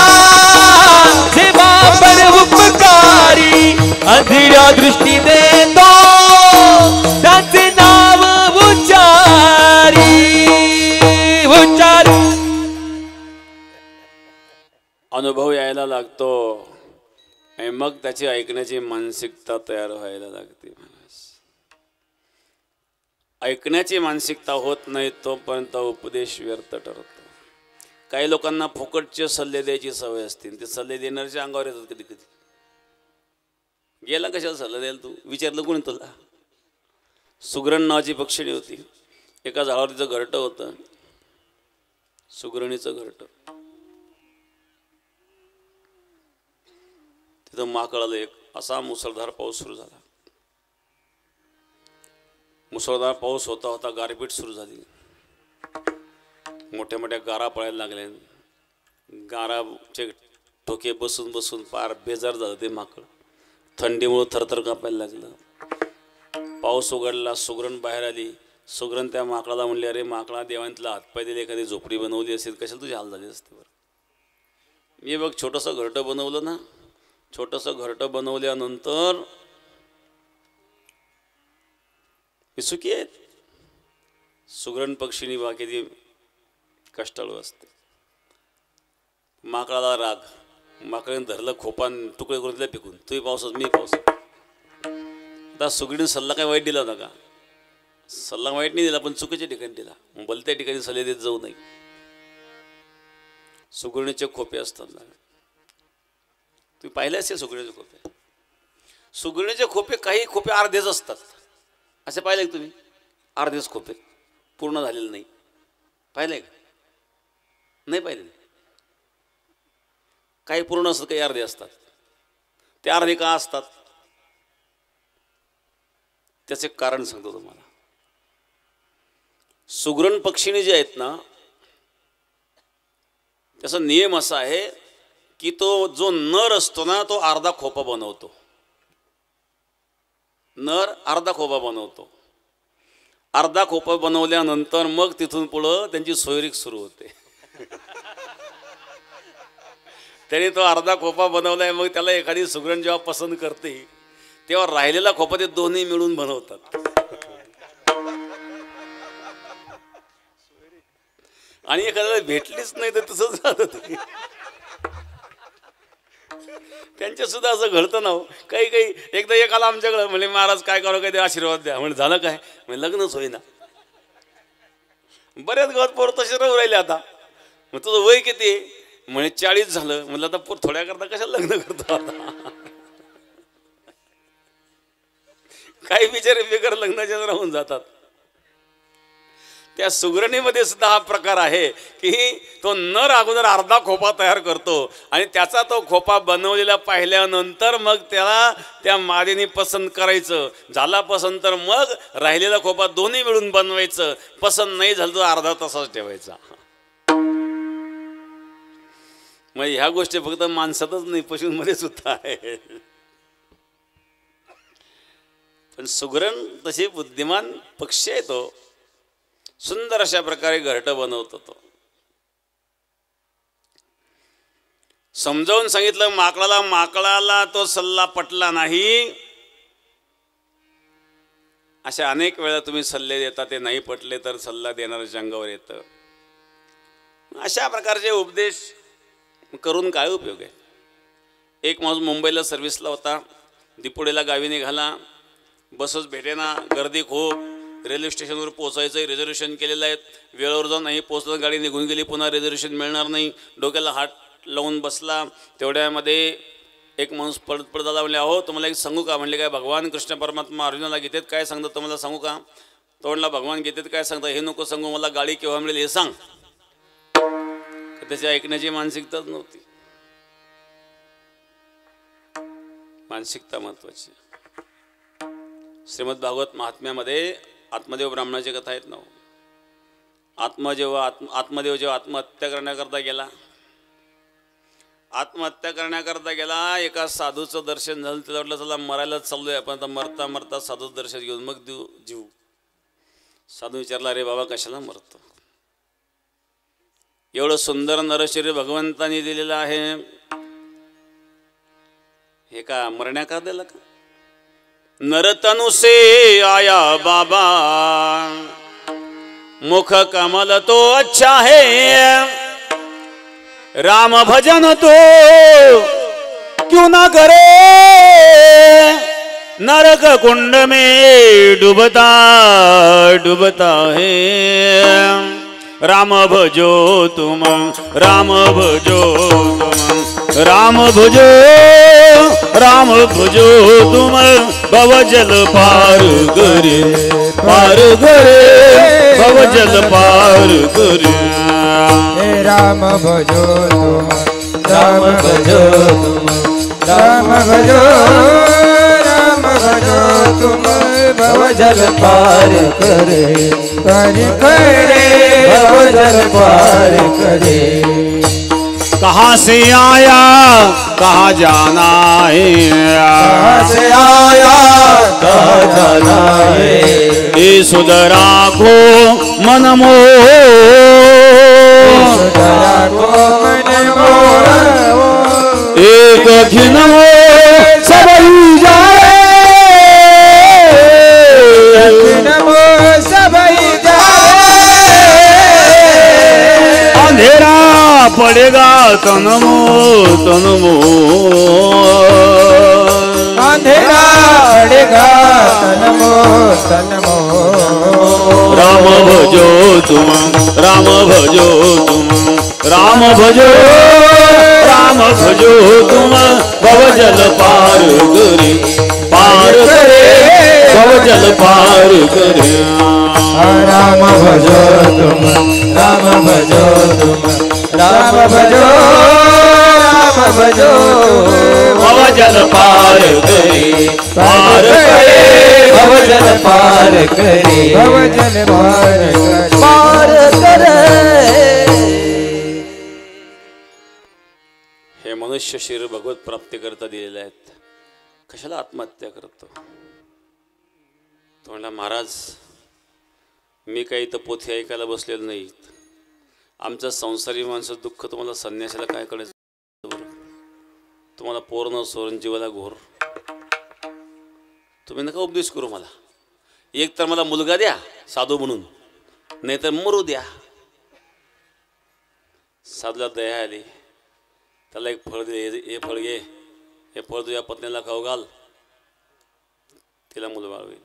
सेवा पर उपकारी, अंधिरा दृष्टी देतो त्याचे नाव उच्चारी, उच्चारी. अनुभव यायला लागतो आणि मग त्याची ऐकण्याची मानसिकता तयार व्हायला लागते. ऐकण्याची मानसिकता होत नाही तोपर्यंत उपदेश व्यर्थ ठरतो. काही लोकांना फुकटचे सल्ले द्यायची सवय असते. ते सल्ले देणाऱ्याच्या अंगावर येतात कधी कधी. गेला कशाला सल्ला द्यायला तू? विचारलं कोणी तुला? सुगरण नावाची पक्षिणी होती. एका झाडावर तिचं घरटं होतं, सुगरणीचं घरटं. तिथं माकळाला एक असा मुसळधार पाऊस सुरू झाला. मुसळधार पाऊस होता होता गारपीट सुरू झाली. मोठ्या मोठ्या गारा पडायला लागल्या. गाराचे ठोके बसून बसून पार बेजार झालं ते माकड. थंडीमुळं थरथर कापायला लागलं. पाऊस उघडला. सुगरण बाहेर आली. सुगरण त्या माकडाला म्हणले, अरे माकडा, देवाने तुला हातपाय दिले, एखादी झोपडी बनवली असेल, कशाला तुझी हाल झाली असते बरं. मी बघ छोटंसं घरटं बनवलं ना. छोटंसं घरटं बनवल्यानंतर मी सुखी आहेत. सुगरण पक्षीनी बा किती कष्टाळू असते. माकडाला राग. माकडाने धरलं खोपान, तुकडे करून दिले फेकून. तुम्ही पावसात मी पावसात. आता सुगडीने सल्ला काय वाईट दिला होता का? सल्ला वाईट नाही दिला, पण चुकीच्या ठिकाणी दिला. भलत्या ठिकाणी सल्ले देत जाऊ नये. सुगरणीचे खोपे असतात ना, तुम्ही पाहिले असेल सुगरणीचे खोपे. सुगरणीचे खोपे, काही खोपे अर्धेच असतात. असे पाहिले का तुम्ही? अर्धेच खोपे, पूर्ण झालेलं नाही. पाहिले का? नाही पाहिले. काही पूर्ण असतात, काही अर्धे असतात. ते अर्धे का असतात त्याचे कारण सांगतो तुम्हाला. सुगरण पक्षीने जे आहेत ना, त्याचा नियम असा आहे की तो जो नर असतो ना, तो अर्धा खोपा बनवतो. नर अर्धा खोपा बनवतो. अर्धा खोपा बनवल्यानंतर मग तिथून पुढं त्यांची सोयरीक सुरू होते. त्याने तो अर्धा खोपा बनवलाय, मग त्याला एखादी सुगरण जेव्हा पसंत करते तेव्हा राहिलेला खोपा ते दोन्ही मिळून बनवतात. आणि एखाद्याला भेटलीच नाही तर तसंच राहतं ते. त्यांच्या सुद्धा असं घडतं ना. काही काही एकदा एकाला आमच्याकडं म्हणजे, महाराज काय करू, काही आशीर्वाद द्या. म्हणजे झालं काय? म्हणजे लग्नच होईना. बऱ्याच गावात पोरं तसे राहू राहिले. आता मग तुझं वय किती? म्हणजे 40 झालं. म्हणलं आता पोर थोड्या करता कशाला लग्न करतो आता. काही बिचारे बेकार लग्नाच्या राहून जातात. त्या सुगरणीमध्ये सुद्धा हा प्रकार आहे की तो नर अगोदर अर्धा खोपा तयार करतो आणि त्याचा तो खोपा बनवलेला पाहिल्यानंतर मग त्याला त्या मादीने पसंत करायचं. झाला पसंत तर मग राहिलेला खोपा दोन्ही मिळून बनवायचं. पसंत नाही झालं तर अर्धा तसाच ठेवायचा. मग ह्या गोष्टी फक्त माणसातच नाही, पशूंमध्ये सुद्धा आहे. पण सुगरण तशी बुद्धिमान पक्षी आहे. तो सुंदर अशा प्रकारे घरटं बनवतो. तो समजावून सांगितलं माकडाला. माकडाला तो सल्ला पटला नाही. अशा अनेक वेळा तुम्ही सल्ले देता, ते नाही पटले तर सल्ला देणाऱ्याच्या अंगावर येतं. अशा प्रकारचे उपदेश करून काय उपयोग आहे? एक माणूस मुंबईला सर्व्हिसला होता. दिपोडीला गावी निघाला. बसच भेटेना, गर्दी खूप. रेल्वे स्टेशनवर पोचायचं, रिझर्वेशन केलेलं आहे. वेळेवर जाऊन नाही पोचलं, गाडी निघून गेली, पुन्हा रिझर्वेशन मिळणार नाही. डोक्याला हात लावून बसला. तेवढ्यामध्ये एक माणूस पडत पडत आला. म्हणले, अहो तुम्हाला एक सांगू का? म्हणले, काय? भगवान कृष्ण परमात्मा अर्जुनाला गीतेत काय सांगतात तुम्हाला सांगू का? तो म्हणला, भगवान गीतेत काय सांगतात हे नको सांगू, मला गाडी केव्हा मिळेल हे सांग. त्याची ऐकण्याची मानसिकताच नव्हती. मानसिकता महत्वाची. श्रीमद भागवत महात्म्यामध्ये आत्मदेव ब्राह्मणाची कथा आहेत ना. आत्मदेव जेव्हा आत्महत्या करण्याकरता गेला, एका साधूचं दर्शन झालं. त्याला वाटलं चला मरायलाच चाललोय आपण, आता मरता मरता साधूचं दर्शन घेऊन मग देऊ जीव. साधू विचारला, अरे बाबा कशाला मरतो? एवढं सुंदर नरशरीर भगवंतानी दिलेलं आहे, हे का मरण्याका दिलं का? नरतनु से आया बाबा, मुख कमल तो अच्छा है, राम भजन तो क्यों ना करे, नरक कुंड में डूबता डूबता है। राम भजो तुम, राम भजो तुम, राम भजो, राम भजो तुम, भवजल पार करे, पार करे, भवजल पार करे। राम भजो तुम, राम भजो तुम, राम भजो तुम भव जल पार करे भव जल पार करे। कहाँ से आया कहाँ जाना है, कहाँ से आया कहाँ जाना है, ये सुध राखो मन मोह, एक खिन सब जाए, सब जाए, अंधेरा पड़ेगा तनमो तनमो, अंधेरा पड़ेगा तनमो तनमो। राम भजो तुम राम भजो तुम राम भजो राम भजो तुम भव जल पार करे भव जल पार करे। राम भजो तुम राम भजो तुम राम भजो भव जल पार करे भव जल पार करे भव जल पार करे। हे मनुष्य शरीर भगवत प्राप्ती करता दिलेले आहेत, कशाला आत्महत्या करतो? तो म्हणला महाराज मी काही तर पोथी ऐकायला बसलेलं नाही, आमचं संसारी माणसं दुःख तुम्हाला संन्यासाला काय कळायचं बरं? तुम्हाला पोरण सोरण जीवाला घोर, तुम्ही नका उपदेश करू मला. एक तर मला मुलगा द्या साधू म्हणून, नाहीतर मरू द्या. साधूला दया आली, त्याला एक फळ दिले, हे फळ घे, हे फळ तुझ्या पत्नीला खाऊ घाल, तिला मुलबाळ होईल.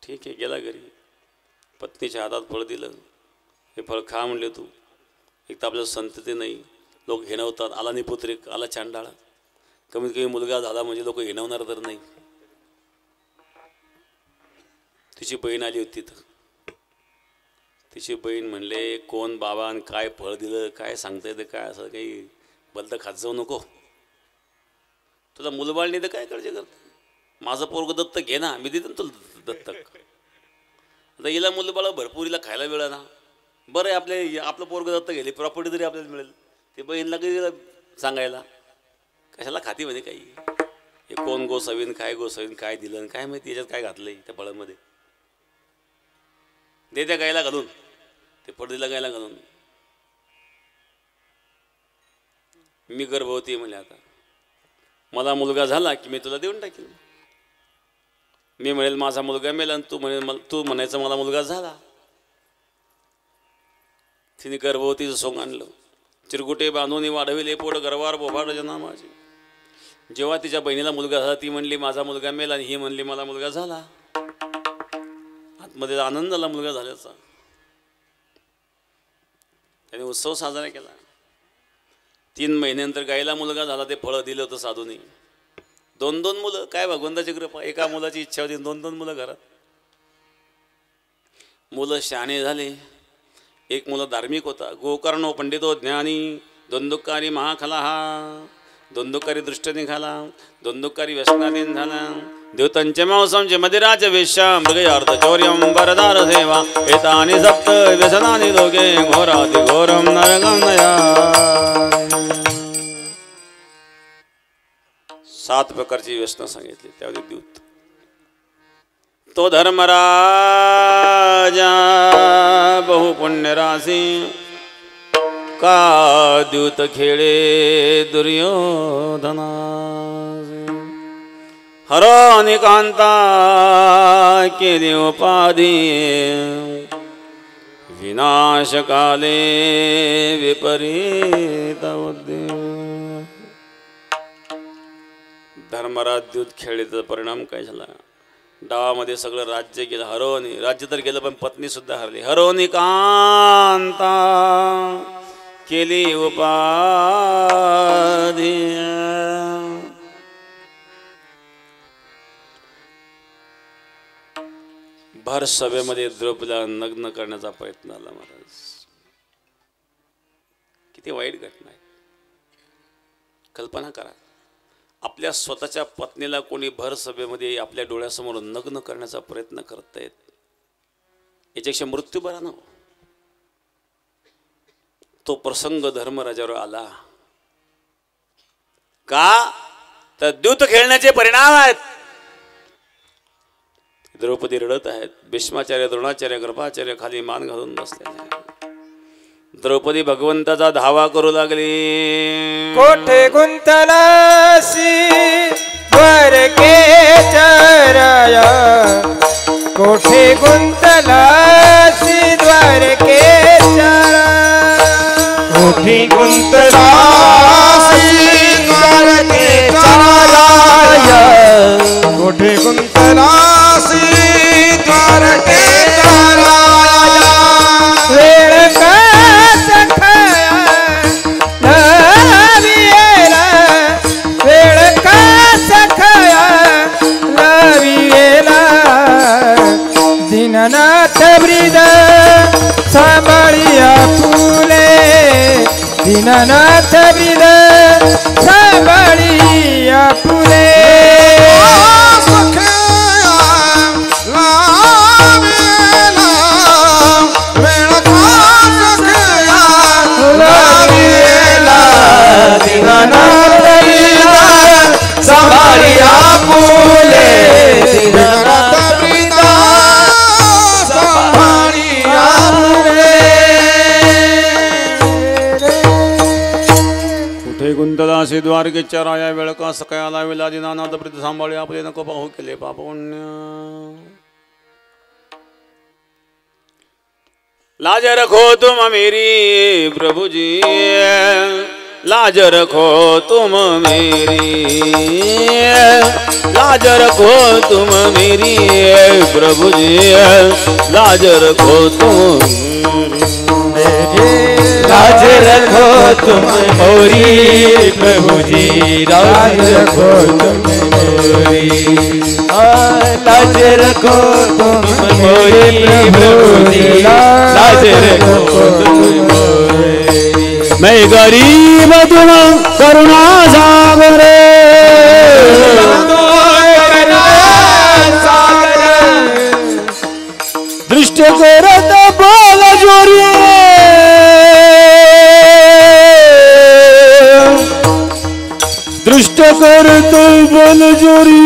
ठीक आहे, गेला घरी, पत्नीच्या हातात फळ दिलं, हे फळ खा म्हणले तू. एक तर आपल्याला संतती नाही, लोक हिणवतात, आला निपुत्रिक, आला चांडाळा. कमीत कमी मुलगा झाला म्हणजे लोक हिणवणार तर नाही. तिची बहीण आली होती तिथं, तिची बहीण म्हणले कोण बाबा आणि काय फळ दिलं, काय सांगता येतं, काय असं काही बलतं खात जाऊ नको, तुला मुलबाळ नाही तर काय काळजी करते, माझं पोरग दत्तक घे ना, मी देते ना तुला दत्तक. आता हिला मुलबाळ भरपूर, हिला खायला मिळेल ना, बरं आहे आपलं पोरग दत्तक गेले, प्रॉपर्टी तरी आपल्याला मिळेल. ते बहीणला कधी सांगायला कशाला खाती म्हणे काही, हे कोण गोसावीन काय गोसावीन काय दिलं काय माहिती, याच्यात काय घातलंय त्या फळामध्ये, दे त्या गायला घालून, ते फळ दिला गायला घालून. मी गर्भवती म्हणले, आता मला मुलगा झाला की मी तुला देऊन टाकेल. मी म्हणेल माझा मुलगा मेला आणि तू म्हणायचं मला मुलगा झाला. तिने गर्भवतीचं सोंग आणलं, चिरगुटे बांधून वाढविले पोट गर्वार बोभाड जना माझे. जेव्हा तिच्या बहिणीला मुलगा झाला, ती म्हणली माझा मुलगा मेला, आणि ही म्हणली मला मुलगा झाला. आतमध्ये आनंद झाला मुलगा झाल्याचा, त्याने उत्सव साजरा केला. 3 महिन्यानंतर गायला मुलगा झाला, ते फळं दिलं होतं साधूने. 2 मुलं, काय भगवंताची कृपा, एका मुलाची इच्छा होती, 2 मुलं घरात. मुलं शहाणे झाले. एक मुलं धार्मिक होता, गोकर्णो पंडितो ज्ञानी, द्वंद्वकारी महाखलाहा, द्वंद्वकारी दृष्ट निघाला, द्वंद्वकारी व्यसनाधीन झाला. द्योतंच मांसंच मदिराच वेश्या मृगयार्थ चौर्यं वरदार सेवा, एतानि सप्त व्यसनानि लोके घोराति घोरं नरकान्नया. 7 प्रकारची व्यसनं सांगितली त्यामध्ये द्यूत. तो धर्मराजा बहुपुण्यराशी, का द्यूत खेळे दुर्योधना. हरणी कांता केली उपाधी, विनाशकाले विपरीत उद्योग. धर्मराज द्यूत खेळीचा परिणाम काय झाला? डावामध्ये सगळं राज्य गेलं. हरवणी राज्य तर गेलं, पण पत्नी सुद्धा हरली. हरवणी कांता केली उपाधी, भर सभेमध्ये द्रौपदीला नग्न करण्याचा प्रयत्न आला. महाराज, किती वाईट घटना आहे. कल्पना करा, आपल्या स्वतःच्या पत्नीला कोणी भर सभेमध्ये आपल्या डोळ्यासमोर नग्न करण्याचा प्रयत्न करतायत, याच्यापेक्षा मृत्यू बरा ना. तो प्रसंग धर्मराजावर आला का, तर द्यूत खेळण्याचे परिणाम आहेत. द्रौपदी रडत आहेत, भीष्माचार्य द्रोणाचार्य कृपाचार्य खाली मान घालून बसले. द्रौपदी भगवंताचा धावा करू लागली. कोठे गुंतलासी द्वारके चराया, कोठे गुंतलासी द्वारके चराया, कोठे गुंतलासी द्वारके चराया, कोठे गुंतलासी द्वारके चराया. वेळ का सखाया लावियेला, वेळ का सखाया लावियेला, दीननाथ ब्रीद सांभाळिया फुले, दीननाथ ब्रीद सांभाळिया फुले. संभाळिया फुले, दीननाथ ब्रीद संभाळिया फुले. कुठे गुंतलासी द्वारकेच्या राया, वेळ का सकाळी लाविला, दीनानाथ ब्रीद सांभाळी आपले नको पाहू केले पाप पुण्य. लाज रखो तुम मेरी प्रभु जी, लाज रखो तुम मेरी, लाज रखो तुम मेरी प्रभु जी, लाज रखो तुम मेरी, लाज रखो तुम मोरी प्रभु जी, लाज रखो तुम मोरी, लाज रखो तुम मोरी प्रभु जी, लाज रखो तुम मोरी. मैं गरीब तुम करुणा सागर, दृष्ट करत बोल जोरी, दृष्ट करत बोल जोरी,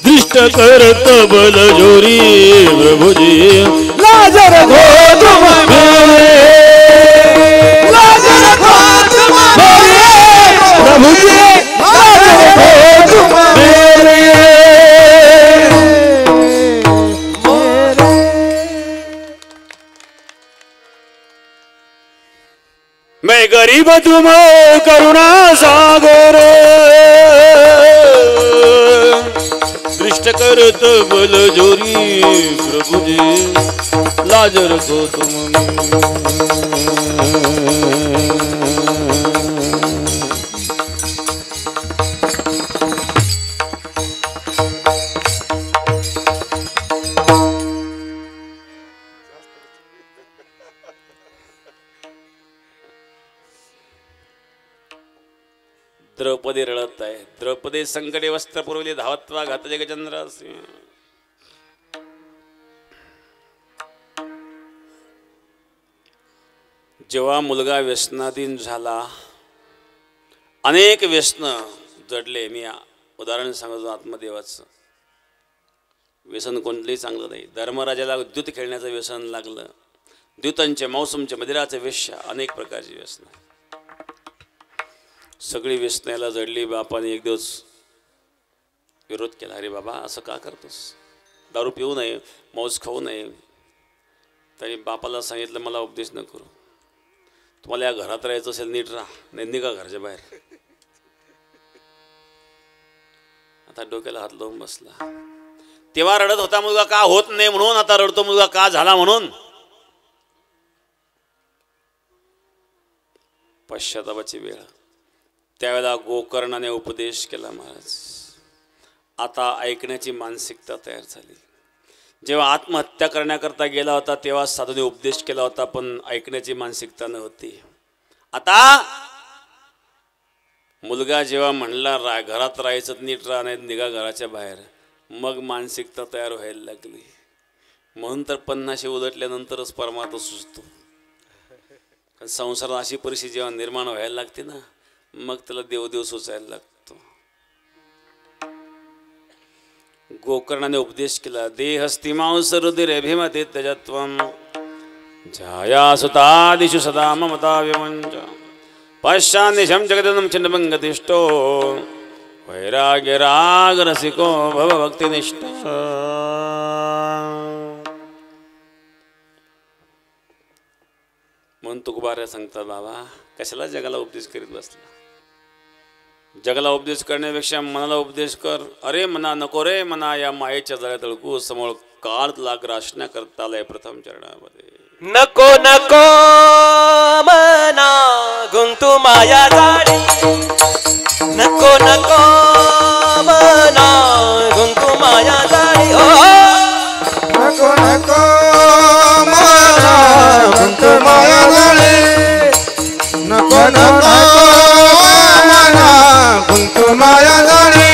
दृष्ट करत बल जोरी प्रभुजी, लाज रखो तुम मेरे, लाज रखो तुम मेरे प्रभुजी, लाज रखो तुम मेरे. मैं गरीब तुम करुणा सागर, दृष्ट करत बल जोरी प्रभुजी, लाज रखो तुम. द्रौपदी रडत आहे. द्रौपदी संकटे वस्त्र पुरवली, धावत्वा घात जगचंद्र. जेव्हा मुलगा व्यसनाधीन झाला, अनेक व्यसन जडले. मी उदाहरण सांगतो आत्मदेवाचं. व्यसन कोणतंही चांगलं नाही. धर्मराजाला द्यूत खेळण्याचं व्यसन लागलं, द्यूतांचे मौसमचे मदिराचे वेश्या, अनेक प्रकारची व्यसन. सगळी व्यसनाला जडली. बापाने एक दिवस विरोध केला, अरे बाबा असं का करतोस, दारू पिऊ नये, मौज खाऊ नये. त्यांनी बापाला सांगितलं मला उपदेश न करू, तुम्हाला या घरात राहायचं असेल नीट राहा, नाही निघा घरच्या बाहेर. आता डोक्याला हात लावून बसला. तेव्हा रडत होता मुलगा का होत नाही म्हणून, आता रडतो मुलगा का झाला म्हणून. पश्चातापाची वेळ. त्यावेळेला गोकर्णाने उपदेश केला महाराज. आता ऐकण्याची मानसिकता तयार झाली. जेव्हा आत्महत्या करण्याकरता गेला होता तेव्हा साधूने उपदेश केला होता, पण ऐकण्याची मानसिकता नव्हती. आता मुलगा जेव्हा म्हणला घरात राहायचं नीट राहा, नाही निघा घराच्या बाहेर, मग मानसिकता तयार व्हायला लागली. म्हणून तर 50 उलटल्यानंतरच परमार्थ सुचतो. संसारात अशी परिस्थिती जेव्हा निर्माण व्हायला लागते ना, मग त्याला देवदेव सुचायला लागतो. गोकर्णाने उपदेश केला. देहस्ति मांस रुधिरे भीमते त्यजत्वं छाया सुतादिषु सदा ममता विमंच पश्चान्निशं जगदनं छिन्नभङ्गतिष्ठो वैराग्य राग रसिको भव भक्तिनिष्ठ. म्हणून तुकोबाऱ्या सांगतात बाबा कशाला जगाला उपदेश करीत बसला. जगाला उपदेश करण्यापेक्षा मनाला उपदेश कर. अरे मना नको रे मना या मायेच्या जाळ्यात अडकू, समोर काळ तुला ग्रासण्या करता आलाय प्रथम चरणामध्ये. नको नको मना गुंतू माया जाळी, नको नको मना गुंतू माया जाळी. नको नको मना गुंतू माया जाळी, नको नको मना गुंतू माया जाळी.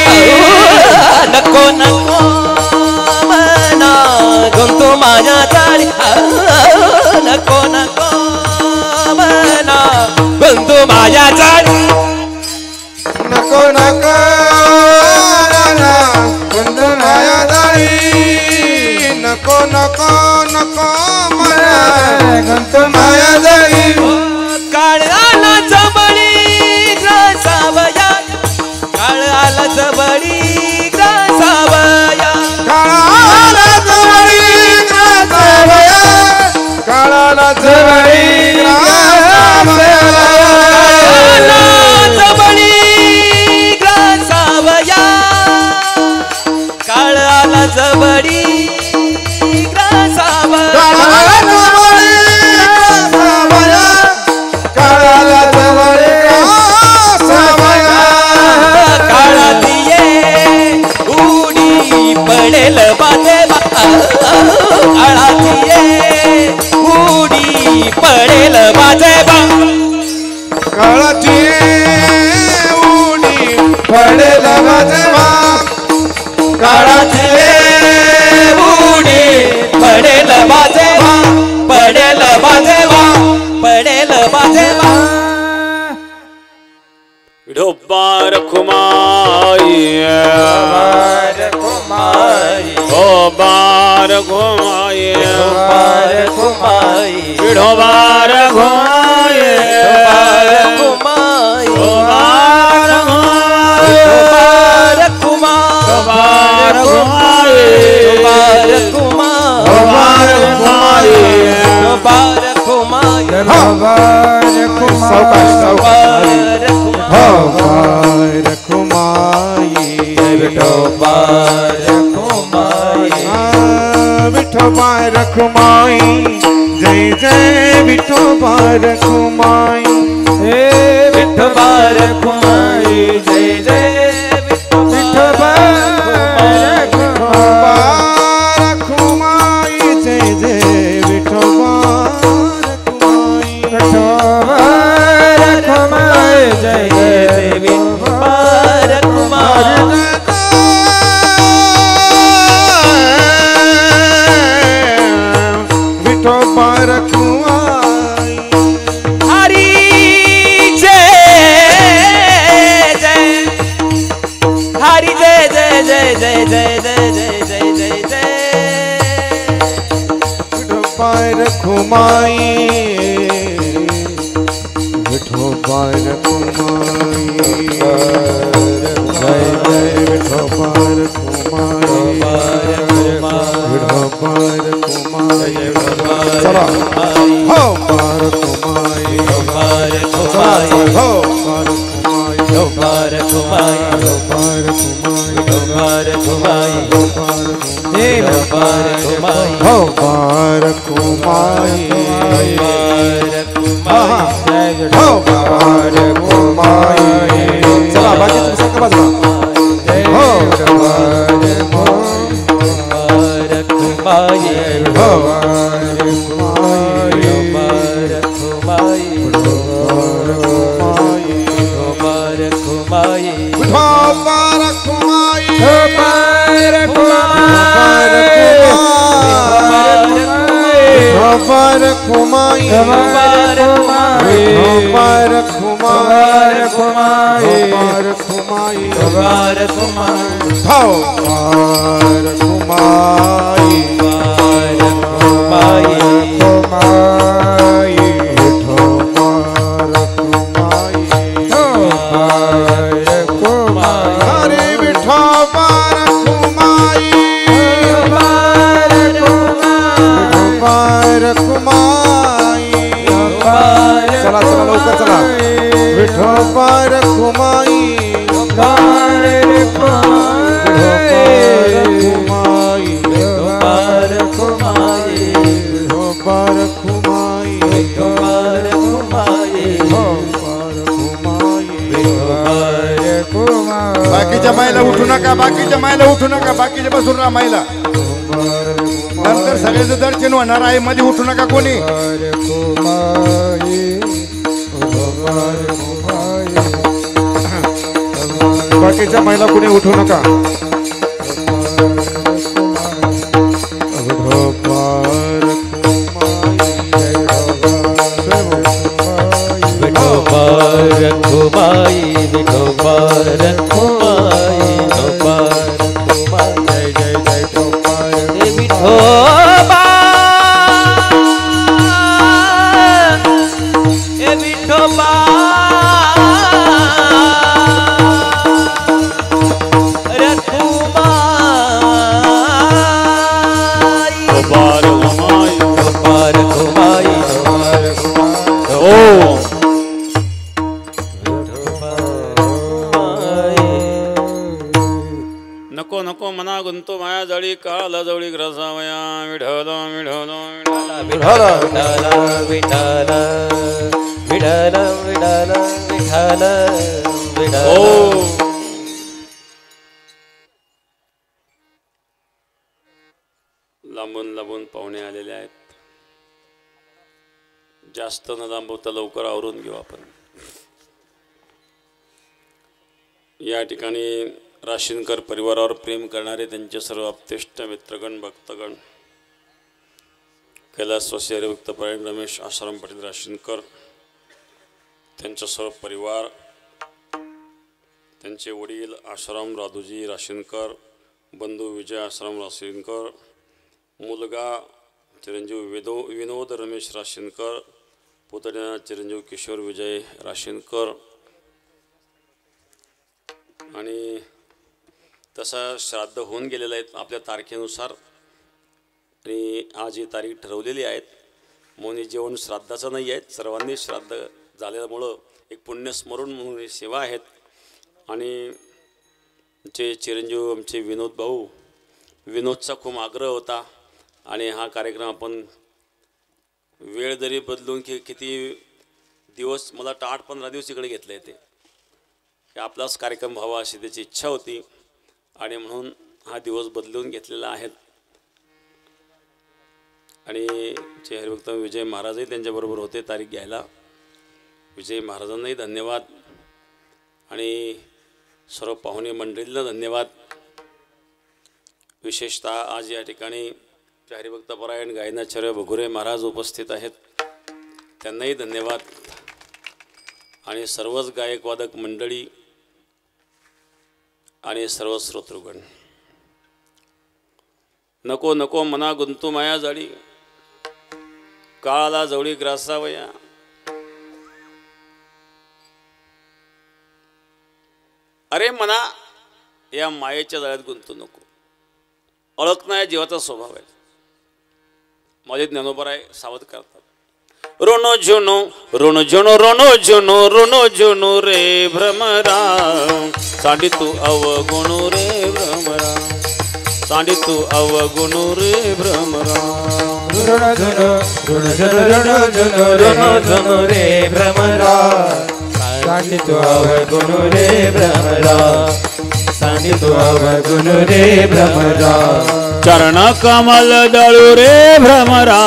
नको नको मना गुंतू माया जाळी, नको नको मना गुंतू माया जाळी. नको नको मना गुंतू माया जाळी, नको नको नको मना गुंतू माया जाळी. काळाला जबडी ग्रासावया, काळाला जबडी ग्रासावया, काळाला जवळी ग्रासावया, काळाला जवळी काळाला जबडी ग्रासावया, काळाला जबडी ग्रासावया, काळाला जवळी ग्रासावया. काळात ये उडी पडेल बाजेबा, काळात ये उडी पडेल बाजेबा, काळाची उडी पडेल बाजेबा, काळाची उडी पडेल बाजेबा, पडेल बाजेबा, पडेल बाजेबा. विठोबार खुमाई हो बार घुमाई, विठोबार घुमाई हो बार विठोबा रखुमाई, जय जय विठोबा रखुमाई. हे विठोबा रखुमाई, जय जय विठोबा रखुमाई, जय जय विठोबा रखुमाई. विठोबा रखुमाई, जय जय विठोबा रखुमाई. विठोबा रखुमाई. हरी जय जय, हरी जय जय जय जय जय जय जय जय जय जय. विठोबा रखुमाई, विठोबा रखुमाई, जय जय विठोबा रखुमाई. विठोबार घुमाई विठोबार घुमाई हो बार कुमाई हो बार कुमाई चला बाकीचं सगळं बाजूला हो बार घुमाई हो बार कुमाई विठोबार घुमाई विठोबार घुमाई हो बार कुमाई विठोबार बार कुमाई विठोबार घुमाई बार कुमाई घुमाई बार कुमाई विठोबार घुमाई हो बार कुमाई विठोबार घुमाई कुमाई विठो बार कुमाई विठोबार घुमाई हरे विठो बार कुमाई बार कुमाई चला चला लवकर चला विठो बार कुमाई बार कुमाई विठोबार घुमाई विठो बार कुमाई विठोबार घुमाई बार कुमाई विठोबार घुमाई बाकीच्या मायला उठू नका बाकीच्या मायला उठू नका बाकीच्या बसून राहा मायला नंतर सगळ्याचं दर्शन होणार आहे मध्ये उठू नका कोणी बाकीच्या महिला कुणी उठू नका विठोबार घुमाई विठोबार घुमाई विठोबार घुमाई जय जय जय विठोबार विठोबा हे विठोबा नको नको मना गुंतो माया जळी काळाला जवळी ग्रसावया विढल विढल विठ्ठल विठ्ठल विठ्ठल विठ्ठल विठ्ठल विठ्ठल लांबून लांबून पाहुणे आलेले आहेत. जास्त न लांबवता लवकर आवरून घेऊ आपण. या ठिकाणी राशीनकर परिवारावर प्रेम करणारे त्यांचे सर्व आप्तेष्ट मित्रगण भक्तगण, कैलासवासी हरिभक्त परायण रमेश आश्रम पाटील राशीनकर, त्यांचा सर्व परिवार, त्यांचे वडील आश्रम राधूजी राशीनकर, बंधू विजय आश्रम राशीनकर, मुलगा चिरंजीव विनोद रमेश राशीनकर, पुतण्या चिरंजीव किशोर विजय राशीनकर, आणि तसा श्राद्ध होऊन गेलेलं आहेत आपल्या तारखेनुसार. आणि आज ही तारीख ठरवलेली आहेत. म्हणून जेवण श्राद्धाचं नाही आहेत, सर्वांनी श्राद्ध झाल्यामुळं एक पुण्यस्मरण म्हणून सेवा आहेत. आणि आमचे चिरंजीव आमचे विनोद भाऊ, विनोदचा खूप आग्रह होता आणि हा कार्यक्रम आपण वेळ जरी बदलून किती दिवस, मला वाटतं 8-15 दिवस इकडे घेतले ते, की आपलाच कार्यक्रम व्हावा अशी त्याची इच्छा होती आणि म्हणून हा दिवस बदलून घेतलेला आहे. आणि जे हरिभक्त विजय महाराजही त्यांच्याबरोबर होते तारीख घ्यायला. विजय महाराजांनाही धन्यवाद आणि सर्व पाहुणे मंडळींना धन्यवाद. विशेषतः आज या ठिकाणी हरिभक्त परायण गायनाचार्य भगुरे महाराज उपस्थित आहेत, त्यांनाही धन्यवाद. आणि सर्वच गायक वादक मंडळी आणि सर्व श्रोतृगण. नको नको मना गुंतू माया जाळी काळाला जवळी ग्रासावया. अरे मना, या मायेच्या जाळ्यात गुंतू नको. ओळखणं या जीवाचा स्वभाव आहे. माझे ज्ञानोबराय सावध करतात. रोनो झुनो रोनो झुनो रोनो झुनो रोनो झुनो रे भ्रमरा सांडी तू अवगुण रे भ्रमरा सांडी तू अवगुण रे भ्रमरा ऋण झुनो रे भ्रमरा सांडी तू अवगुण रे भ्रमरा सांडी तू अवगुण रे भ्रमरा चरण कमल दळू रे भ्रमरा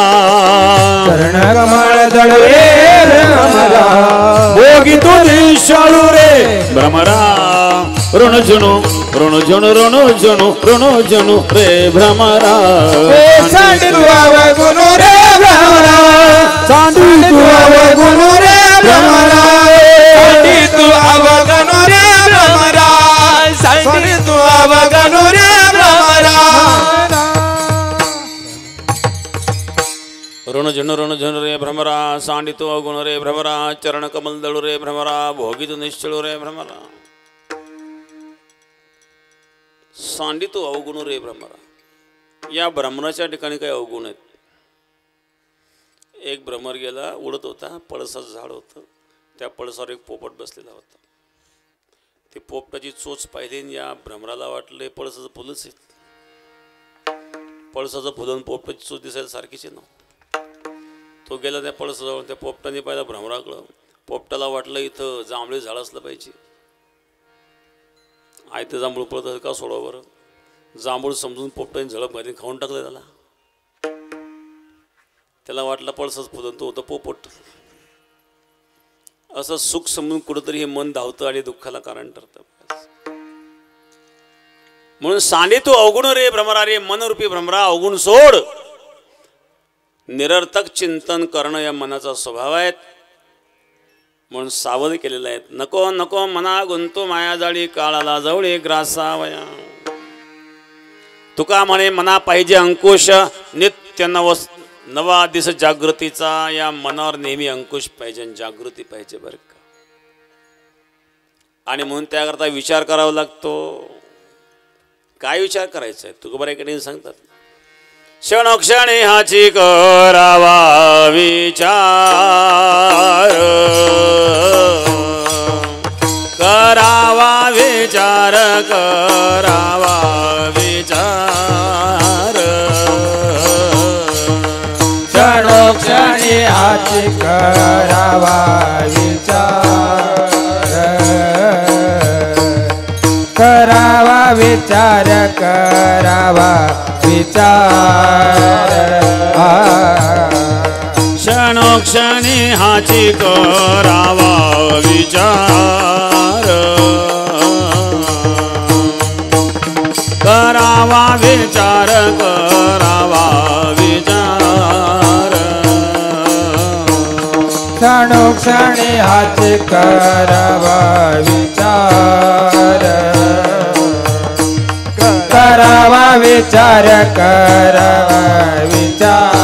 चरण कमल दळू रे भ्रमरा भोगी तुझी शाळू रे भ्रमरा ऋण झुनो ऋण झुनो ऋण झुनो ऋण झुनो रे भ्रमरा सांडी तू अवगुण रे भ्रमरा सांडी तू अवगुण रे भ्रमरा सांडी तू अवगुण रे भ्रमरा सांडी तू अवगुण रे भ्रमरा ऋण झुन रे भ्रमरा सांडी तू अवगुण रे भ्रमरा चरण कमल दळू रे भ्रमरा भोगी तू निश्चळू रे भ्रमरा सांडी तू अवगुण रे भ्रमरा. या भ्रमराच्या ठिकाणी काही अवगुण आहेत. एक भ्रमर गेला उडत होता, पळसाचं झाड होतं, त्या पळसावर एक पोपट बसलेला होता. ते पोपटाची चोच पाहिली आणि या भ्रमराला वाटले पळसाचं फुलच आहे. पळसाचं फुलन पोपटाची चोच दिसायला सारखीच आहे ना. तो गेला त्या पळसाजवळ, त्या पोपटाने पाहिला भ्रमराकडं. पोपटाला वाटलं इथं जांभळे झाड असलं पाहिजे. आयतं जांभूळ पळत का सोडवा बरं. जांभूळ समजून पोपटाने झळप घालून खाऊन टाकलं त्याला. त्याला वाटलं पळसाच फुलन, तो होतं पोपट. असं सुख समजून कुठंतरी हे मन धावतं आणि दुःखाला कारण ठरतं. म्हणून सांडे तू अवगुण रे भ्रमरा रे मनरूपी भ्रमरा अवगुण सोड. निरर्थक चिंतन करणं या मनाचा स्वभाव आहे. म्हणून सावध केलेलं आहे. नको नको मना गुंतो माया जाळी काळाला जवळे ग्रासावया. तुका म्हणे मना पाहिजे अंकुश नित्य नवा दिस जागृतीचा. या मनावर नेहमी अंकुश पाहिजे, जागृती पाहिजे बरं का. आणि म्हणून त्याकरता विचार करावा लागतो. काय विचार करायचा आहे तुका बऱ्याकडे सांगतात. क्षणोक्षणी हाची करावा विचार, करावा विचार, करावा विचार. क्षणोक्षणी हाची करावा विचार, करावा विचार, करावा विचार. क्षणोक्षणी हाची करावा विचार, करावा विचार, करावा विचार. क्षणोक्षणी हाची करावा विचार, करावा विचार, करावा विचार.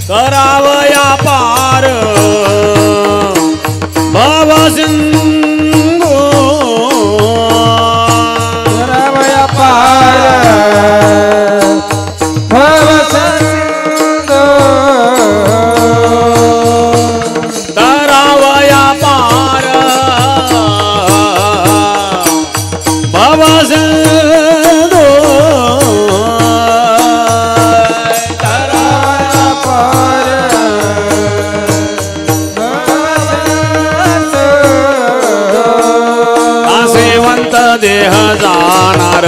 करावया पार भवसिंधू, करावया पार भवसिंधू, करावया पार भवसिंधू. देह जाणार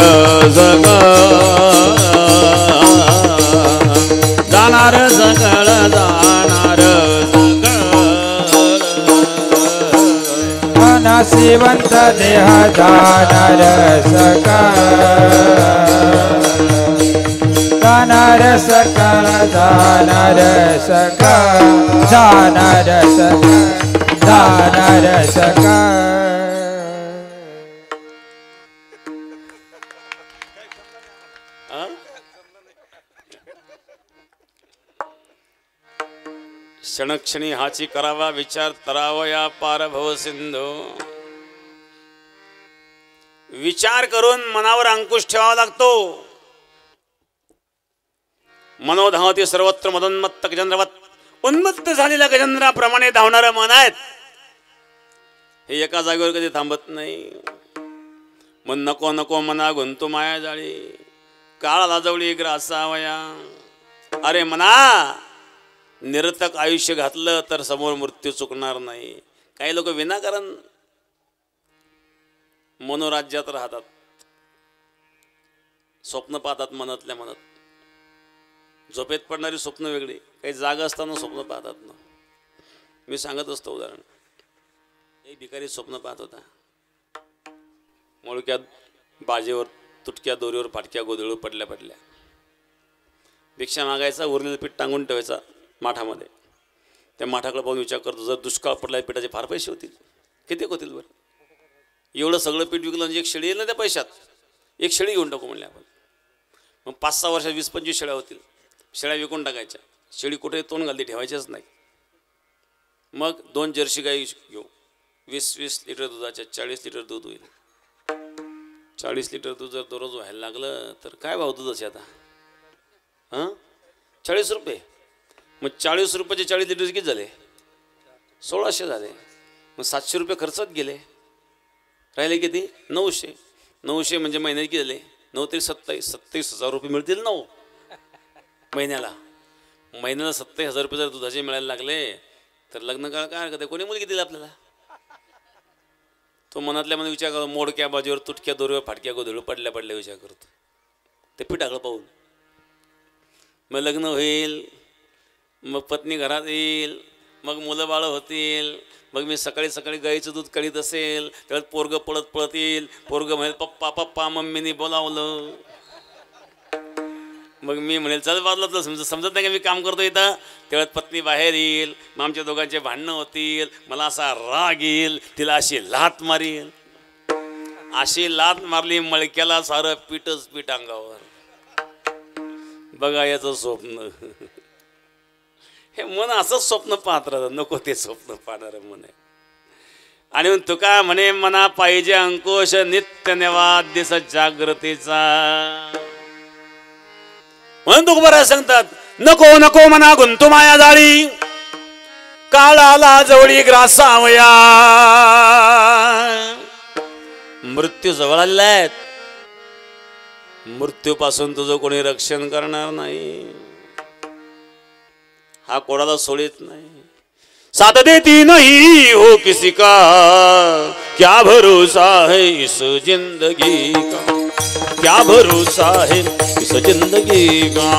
जाणार सकळ जाणार सकळ. नाशिवंत देह जाणार सकळ, जाणार सकळ, जाणार सकळ, जाणार सकळ, जाणार सकळ. क्षणक्षणी हाची करावा विचार, तरावया पार भव सिंधू. विचार करून मनावर अंकुश ठेवावा लागतो. मनोधावती सर्वत्र मदोन्मत्त गजेंद्रवत, उन्मत्त झालेल्या गजेंद्राप्रमाणे धावणारं मन आहेत. हे एका जागेवर कधी थांबत नाही. मन नको नको मना गुंतू माया जाळी, काळ लाजवली ग्रासावया. अरे मना, निरर्थक आयुष्य घातलं तर समोर मृत्यू चुकणार नाही. काही लोक विनाकारण मनोराज्यात राहतात, स्वप्न पाहतात मनातल्या मनात. झोपेत पडणारी स्वप्न वेगळी, काही जागा असताना स्वप्न पाहतात ना. मी सांगत असतो उदाहरण. एक भिकारी स्वप्न पाहत होता. मुळक्यात बाजेवर तुटक्या दोरीवर फाटक्या गोधळू पडल्या पडल्या. भिक्षा मागायचा, उरलेलं पीठ टांगून ठेवायचा माठामध्ये. त्या माठाकडे पाहून विचार करतो, जर दुष्काळ पडला पिठाचे फार पैसे होतील. किती होतील बरं? एवढं सगळं पीठ विकलं म्हणजे एक शेळी येईल ना त्या पैशात. एक शेळी घेऊन टाकू म्हणले आपण. मग 5-6 वर्षात 20-25 शेळ्या होतील. शेळ्या विकून टाकायच्या. शेळी कुठे तोंड घालते ठेवायच्याच नाही. मग 2 जर्सी गाई घेऊ, 20-20 लिटर दुधाच्या 40 लिटर दूध होईल. 40 लिटर दूध जर दररोज व्हायला लागलं तर काय भाव दुधाचे आता? 40 रुपये. मग 40 रुपयाचे 40 लिटर किती झाले? 1600 झाले. मग 700 रुपये खर्चात गेले. राहिले किती? 900. 900 म्हणजे महिन्यात किती झाले? 9 तरी 27,000 रुपये मिळतील. 9 महिन्याला. महिन्याला 27,000 रुपये जर दुधाचे मिळायला लागले तर लग्न काय हरकत आहे? कोणी मुलगी दिली आपल्याला? तो मनातल्या मध्ये विचार करतो, मोडक्या बाजूवर तुटक्या दोरीवर फाटक्या गोधळू पडल्या पडल्या विचार करतो. ते पिठाकडं पाहून मग लग्न होईल, मग पत्नी घरात येईल, मग मुलं बाळं होतील. मग मी सकाळी सकाळी गाईचं दूध काढीत असेल, त्यावेळेस पोरगं पळत पळत येईल. पोरगं म्हणेल, पप्पा पप्पा मम्मीने बोलावलं. मग मी म्हणेल, चल बाजूला, तुला समजत नाही का मी काम करतो इथं. त्यावेळेस पत्नी बाहेर येईल. मग आमच्या दोघांचे भांडणं होतील. मला असा राग येईल, तिला अशी लाथ मारील. अशी लाथ मारली मळक्याला सारं पीठच पीठ अंगावर. बघा याचं स्वप्न. हे मन असंच स्वप्न पाहत राहतं. नको ते स्वप्न पाहणारं मन आहे. आणि मग तुका म्हणे, मना पाहिजे अंकुश नित्य नेवाद दिस जागृतीचा. म्हणून तुकोबा सांगतात, नको नको मना गुंतू माया जाळी, काळाला जवळी ग्रासावया. मृत्यू जवळ आलेला आहे. मृत्यूपासून तुझं कोणी रक्षण करणार नाही. हा कोणाला सोडित नाही. साथ देती नहीं हो किसी का, क्या भरोसा है इस जिंदगी का. क्या भरोसा है इस जिंदगी का.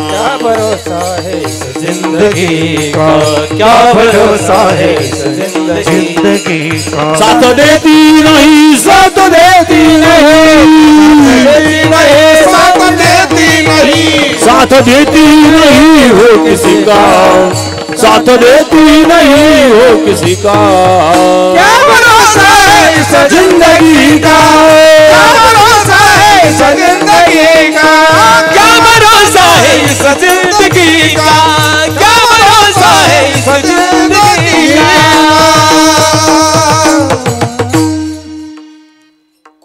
क्या भरोसा है इस जिंदगी का. क्या भरोसा है इस जिंदगी का. साथ देती नहीं, साथ देती नहीं, साथ देती नहीं, साथ देती नहीं हो किसी का. साथ देती नहीं हो किसी का. क्या भरोसा है इस जिंदगी का. क्या भरोसा है इस जिंदगी का. क्या भरोसा है इस जिंदगी का. क्या भरोसा है इस जिंदगी का.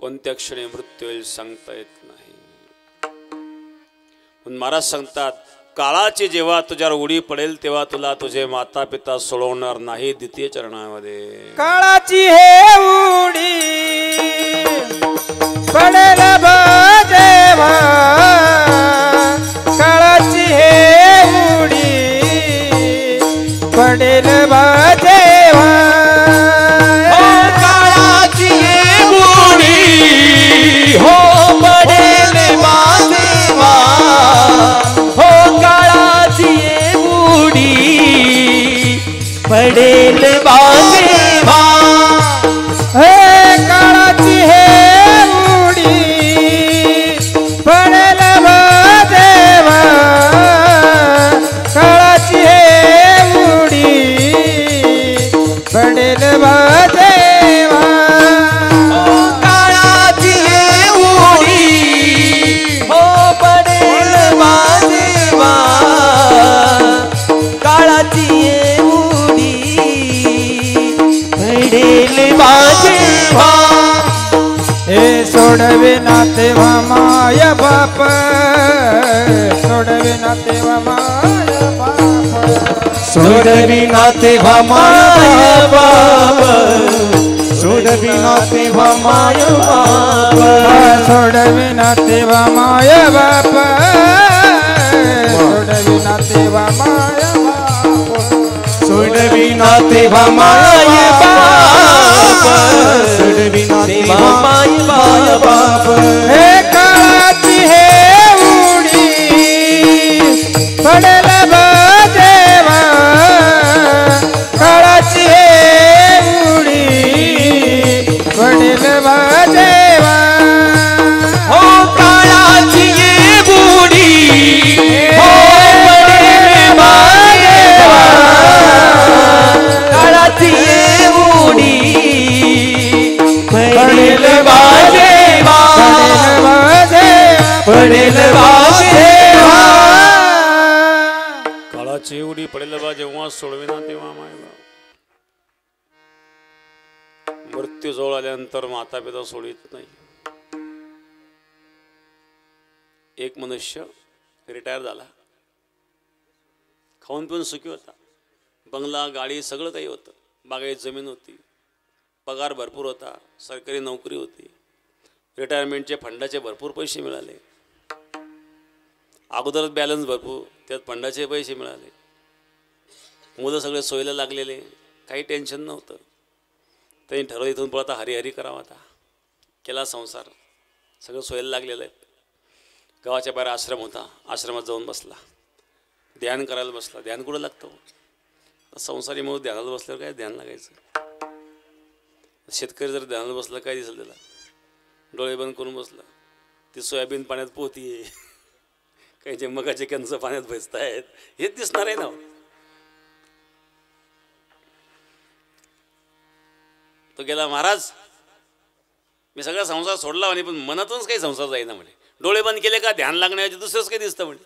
कोणत्या क्षणी मृत्यू येईल सांगता येत नाही. महाराज सांगतात, काळाची जेव्हा तुझ्यावर उडी पडेल तेव्हा तुला तुझे माता पिता सोडवणार नाही. द्वितीय चरणामध्ये काळाची हे उडी पडेल जेव्हा. काळाची हे उडी पडेल जेव्हा. काळाची हे उडी हो पडेल जेव्हा. हो काळाची हे उडी पडेल जेव्हा. हे काळाची हे उडी पडेल जेव्हा. काळाची हे उडी पडेल जेव्हा. काळाची हे उडी हो पडेल जेव्हा. काळाची हे उडी सोडविना तेव्हा माय बाप सोडविना तेव्हा माय बाप सोडविना तेव्हा माय बाप सोडविना तेव्हा माय बाप सोडविना तेव्हा माय बाप सोडविना तेव्हा माय बाप सोडविना तेव्हा माय बाप सोडविना तेव्हा माय बाप हे काळाची हे उडी पडेल देवा काळाची हे उडी पडेल देवा हो काळाची ये बुडी हो पडेल देवा काळाची ये बुडी पडेल देवा पडेल देवा काळाची एवढी पडेल बा जेव्हा सोडविना तेव्हा माय बाप मृत्यू जवळ आल्यानंतर माता पिता सोडित नाही. एक मनुष्य रिटायर झाला, खाऊन पिऊन सुखी होता, बंगला गाडी सगळं काही होतं, बागायत जमीन होती, पगार भरपूर होता, सरकारी नोकरी होती, रिटायरमेंटचे फंडाचे भरपूर पैसे मिळाले, अगोदरच बॅलन्स भरपूर, त्यात फंडाचे पैसे मिळाले, मुलं सगळे सोयीला लागलेले, काही टेन्शन नव्हतं. त्यांनी ठरवलं इथून पुढे आता हरिहरी करावा. आता केला संसार, सगळं सोयीला लागलेलं आहे. गावाच्या बाहेर आश्रम होता, आश्रमात जाऊन बसला, ध्यान करायला बसला. ध्यान कुठं लागतं? संसारी म्हणून ध्यानाला बसल्यावर काय ध्यान लागायचं? शेतकरी जर ध्यानाला बसला काय दिसेल त्याला? डोळे बंद करून बसला, ती सोयाबीन पाण्यात पोहतीये, काही जे मगाचे कणसं पाण्यात भेजतायत, हेच दिसणार आहे ना. तो गेला, महाराज मी सगळा संसार सोडला म्हणे, पण मनातूनच काही संसार जाईना म्हणे. डोळे बंद केले का ध्यान लागण्याऐवजी दुसरंच काही दिसतं म्हणे.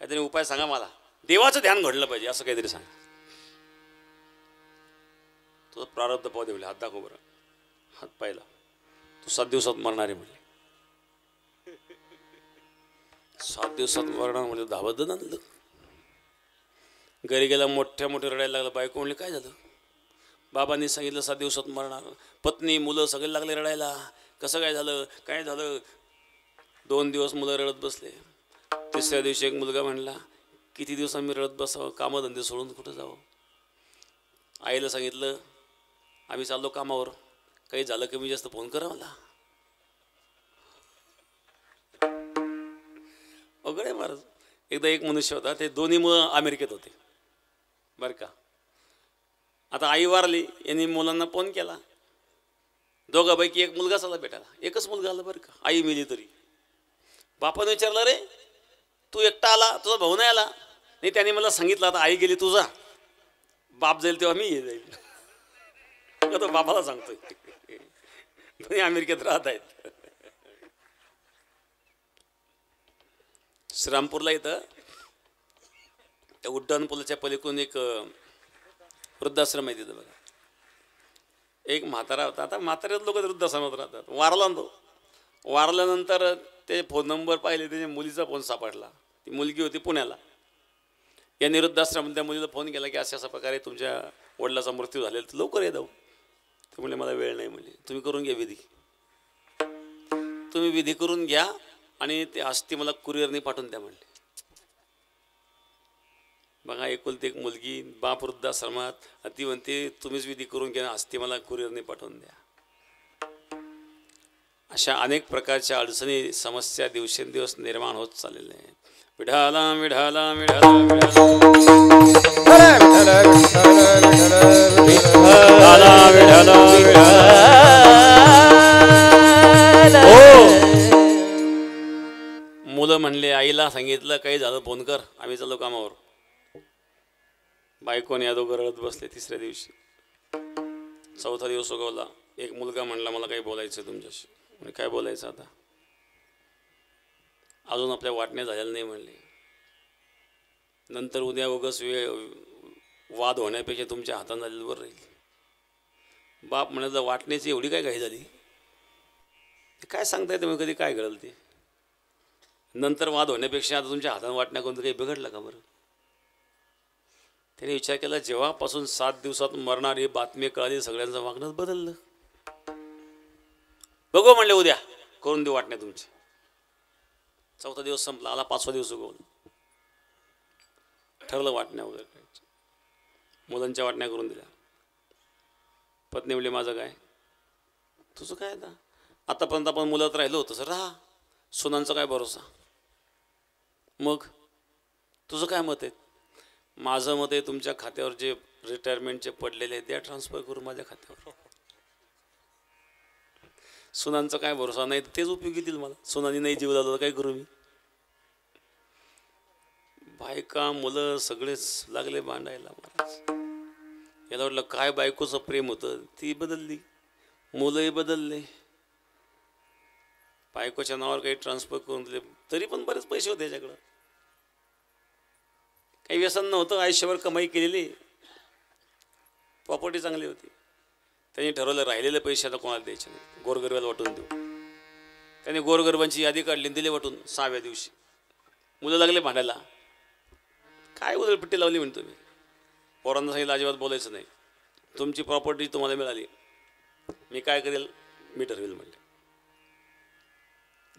काहीतरी उपाय सांगा मला, देवाचं ध्यान घडलं पाहिजे असं काहीतरी सांग. तो प्रारब्ध पाहू दे म्हणे, हात दाखव बरं. हात पाहिला, तू 7 दिवसात मरणार आहे म्हणे. 7 दिवसात मरणार म्हणजे धाबत आणलं. घरी गेला, मोठ्या मोठ्या रडायला लागला. बायको म्हणले काय झालं? बाबांनी सांगितलं 7 दिवसात मरणार. पत्नी मुलं सगळे लागले रडायला, कसं काय झालं, काय झालं? 2 दिवस मुलं रडत बसले. तिसऱ्या दिवशी एक मुलगा म्हणला, किती दिवस आम्ही रडत बसावं, कामधंदे सोडून कुठं जावं? आईला सांगितलं, आम्ही चाललो कामावर, काही झालं कमी जास्त फोन करा मला. अवघड आहे महाराज. एकदा एक मनुष्य होता, ते दोन्ही मुलं अमेरिकेत होते बरं का. आता आई वारली, यांनी मुलांना फोन केला. दोघांपैकी एक मुलगा आला भेटायला, एकच मुलगा आला बरं का. आई मिली तरी बापाने विचारलं, रे तू एकटा आला, तुझा भाऊ नाही आला? नाही, त्याने मला सांगितलं आता आई गेली तुझा, बाप जाईल तेव्हा मी जाईल. तो बापाला सांगतोय. दोन्ही अमेरिकेत राहत आहेत. श्रीरामपूरला इथं त्या उड्डाण पुलाच्या पलीकडून एक वृद्धाश्रम आहे तिथं बघा. एक म्हातारा होता. आता म्हाताऱ्यात लोक वृद्धाश्रमात राहतात. वारला तो. वारल्यानंतर ते फोन नंबर पाहिले, त्याच्या मुलीचा फोन सापडला. ती मुलगी होती पुण्याला. यांनी वृद्धाश्रमात त्या मुलीला फोन केला की अशा अशा प्रकारे तुमच्या वडिलाचा मृत्यू झालेला, तर लवकर ये जाऊ. ते म्हणले मला वेळ नाही. म्हणजे तुम्ही करून घ्या विधी, तुम्ही विधी करून घ्या आणि ते अस्थी मला कुरिअरने पाठवून द्या म्हणले. बघा, एकुलती एक मुलगी, बाप वृद्धाश्रमात, ती म्हणते तुम्हीच विधी करून घ्या, अस्थी मला कुरिअरने पाठवून द्या. अशा अनेक प्रकारच्या अडचणी, समस्या दिवसेंदिवस निर्माण होत चाललेल्या आहेत. विढाला विढाला विढाला मुलं म्हणले, आईला सांगितलं काही झालं फोन कर, आम्ही चाललो कामावर. बायकोने या दोघं रडत बसले. तिसऱ्या दिवशी, चौथा दिवस उगवला. एक मुलगा म्हणला मला काही बोलायचं तुमच्याशी. म्हणजे काय बोलायचं आता, अजून आपल्या वाटण्या झालेल्या नाही म्हणले. नंतर उद्या उगाच वाद होण्यापेक्षा तुमच्या हाताने झालेलं बरं राहील. बाप म्हणायचं वाटण्याची एवढी काय घाई झाली, काय सांगता येतं मग कधी काय घडलं ते. नंतर वाद होण्यापेक्षा आता तुमच्या हाताने वाटण्या कोणतं काही बिघडलं का बरं. त्याने विचार केला जेव्हापासून 7 दिवसात मरणारी बातमी कळाली सगळ्यांचं वागणं बदललं. बघू म्हणले उद्या करून देऊ वाटण्या तुमची. 4था दिवस संपला, आला 5वा दिवस उगवला. ठरलं वाटण्या वगैरे करायच्या. मुलांच्या वाटण्या करून दिल्या. पत्नी म्हणली माझं काय, तुझं काय आता, आतापर्यंत आपण मुलात राहिलो होतं सर, राहा, सुनांचा काय भरोसा. मग तुझं काय मत आहे. माझं मत आहे तुमच्या खात्यावर जे रिटायरमेंटचे पडलेले आहेत द्या ट्रान्सफर करून माझ्या खात्यावर. सुनांचा काय भरोसा नाही, तेच उपयोगी देईल मला. सुनांनी नाही जीव लावला काय करू मी. बायका मुलं सगळेच लागले भांडायला. याला वाटलं काय बायकोचं प्रेम होतं, ती बदलली, मुलंही बदलले. बायकोच्या नावावर काही ट्रान्सफर करून दिले, तरी पण बरेच पैसे होते त्याच्याकडं. काही व्यसन नव्हतं, आयुष्यभर कमाई केलेली, प्रॉपर्टी चांगली होती. त्यांनी ठरवलं राहिलेले पैसे आता कोणाला द्यायचे नाही, गोरगरिबाला वाटून देऊ. त्यांनी गोरगरिबांची यादी काढली, दिली वाटून. 6व्या दिवशी मुलं लागले भांडायला. काय उधळपट्टी लावली म्हणतो मी. पोरांना सांगितलं अजिबात बोलायचं नाही, तुमची प्रॉपर्टी तुम्हाला मिळाली, मी काय करेल मी ठरवेल म्हणले.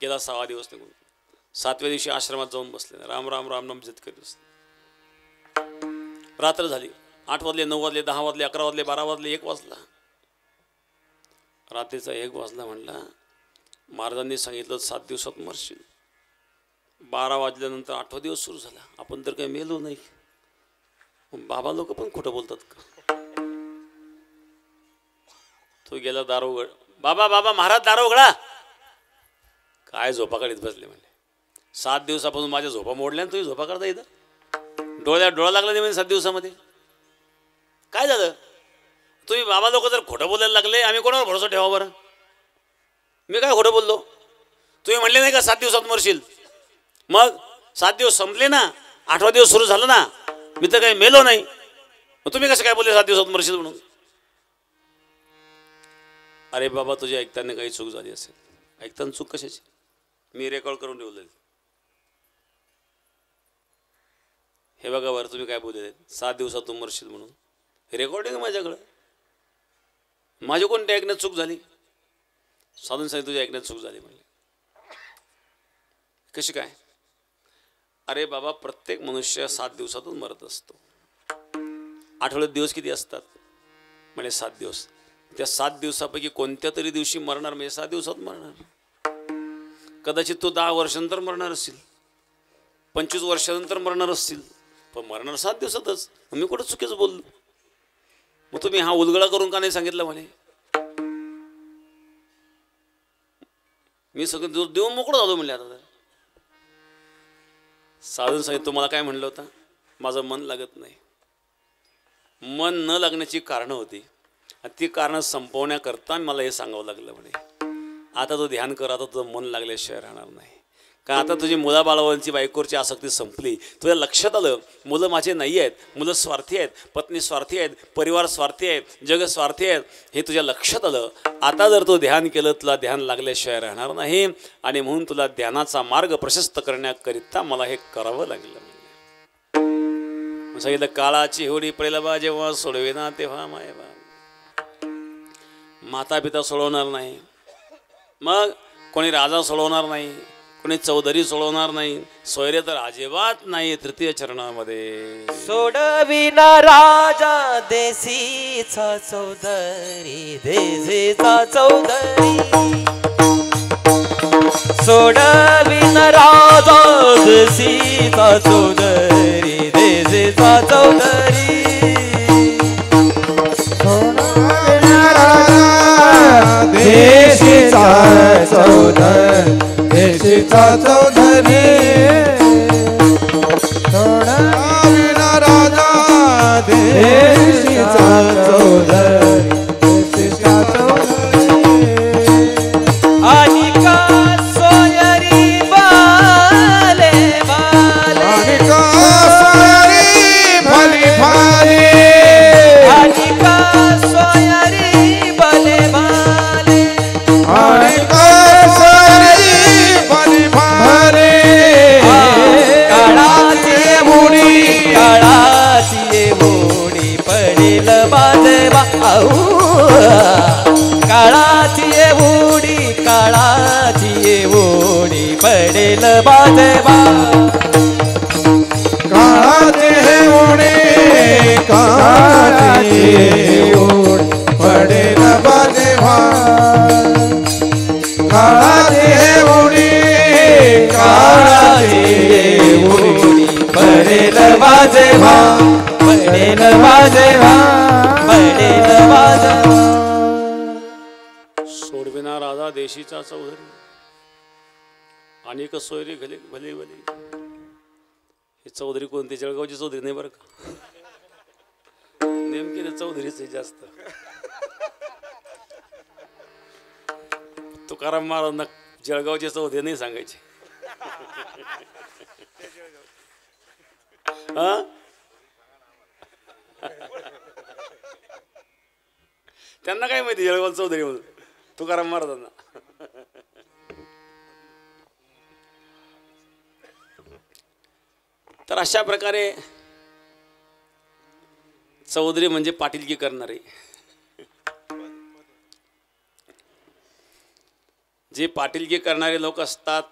गेला 6वा दिवस निघून. 7व्या दिवशी आश्रमात जाऊन बसले, राम राम राम नाम जप करीत बसले. रात्र झाली. 8 वाजले, 9 वाजले, 10 वाजले, 11 वाजले, 12 वाजले, 1 वाजला. रात्रीचा 1 वाजला. म्हणला महाराजांनी सांगितलं 7 दिवसात मरशील. 12 वाजल्यानंतर 8वा दिवस सुरू झाला. आपण तर काही मेलो नाही. बाबा लोक पण खोटं बोलतात का. तो गेला दार उघड. बाबा बाबा महाराज दार उघडा. काय झोपा काढीत बसले म्हणले. 7 दिवसापासून माझ्या झोपा मोडल्या आणि तुम्ही झोपा काढता इथं. डोळा लागला नाही म्हणजे 7 दिवसामध्ये. काय झालं. तुम्ही बाबा लोक जर खोटं बोलायला लागले, आम्ही कोणावर भरोसा ठेवा बरं. मी काय खोटं बोललो. तुम्ही म्हणले नाही का 7 दिवसात मरशील. मग 7 दिवस संपले ना, 8वा दिवस सुरू झाला ना, मी तर काही मेलो नाही. मग तुम्ही कसं काय बोलले 7 दिवसात मरशील म्हणून. अरे बाबा तुझ्या ऐकताना काही चूक झाली असेल. ऐकताना चूक कशाची. मी रेकॉर्ड करून ठेवलेली. हे बघा बरं तुम्ही काय बोलले 7 दिवसात तू मरशील म्हणून. रेकॉर्डिंग माझ्याकडं. माझी कोणत्या ऐकण्यात चूक झाली. साधून सांगितलं तुझ्या ऐकण्यात चूक झाली म्हणले. कशी काय. अरे बाबा प्रत्येक मनुष्य 7 दिवसातून मरत असतो. आठवड्यात दिवस किती असतात म्हणजे 7 दिवस. त्या 7 दिवसापैकी कोणत्या तरी दिवशी मरणार म्हणजे 7 दिवसात मरणार. कदाचित तो 10 वर्षानंतर मरणार असतील, 25 वर्षानंतर मरणार असतील, पण मरणार 7 दिवसातच. मी कुठं चुकीचं बोललो. मग तुम्ही हा उलगडा करून का नाही सांगितलं म्हणे. मी सगळं देऊन मोकळं झालो म्हणले. आता साधून सांगितलं तुम्हाला काय म्हणलं होतं. माझं मन लागत नाही. मन न लागण्याची कारणं होती आणि ती कारणं संपवण्याकरता मला हे सांगावं लागलं म्हणे. आता तो ध्यान कर, आता तुझं मन लागल्याशिवाय राहणार नाही. का आता तुझी मुलाबाळांची बायकोरची आसक्ती संपली. तुझ्या लक्षात आलं मुलं माझे नाही आहेत, मुलं स्वार्थी आहेत, पत्नी स्वार्थी आहेत, परिवार स्वार्थी आहेत, जग स्वार्थी आहेत, हे तुझ्या लक्षात आलं. आता जर तू ध्यान केलं तुला ध्यान लागल्याशिवाय राहणार नाही आणि म्हणून तुला ध्यानाचा मार्ग प्रशस्त करण्याकरिता मला हे करावं लागलं. सांगितलं काळाची होडी पडेला जेव्हा सोडवेना तेव्हा मायबा. माता पिता सोडवणार नाही, मग कोणी राजा सोडवणार नाही, कोणी चौधरी सोडवणार नाही, सोयरे तर अजिबात नाही. तृतीय चरणामध्ये सोडविना राजा देशीचा चौधरी, देशीचा चौधरी. सोडविना राजा देशीचा चौधरी, देशीचा चौधरी. देशीचा चौधरी, देशीचा चौधरी. सोडविना राजा देशीचा चौधरी, देशीचा चौधरी. आणि का सोयरी बाले बाले, आणि का सोयरी भाली भाली, आणि का सोयरी बाले वाजेवा काळाचे ओढे काळाचे ओढ पडेल बाजेवा काळाचे ओढे काळाचे ओढ पडेल वाजेवा पडेल वाजेवा पडेल वाजेवा सोडविना राजा देशीचा चौधरी अनेक सोयरे भले भले भले हे चौधरी कोणते जळगावचे चौधरी नाही बरं का नेमके ते चौधरीच जास्त तुकाराम महाराजांना जळगावचे चौधरी नाही सांगायचे हा त्यांना काय माहिती जळगाव चौधरी म्हणून तुकाराम महाराजांना तर अशा प्रकारे चौधरी म्हणजे पाटीलकी करणारे जे पाटीलकी करणारे लोक असतात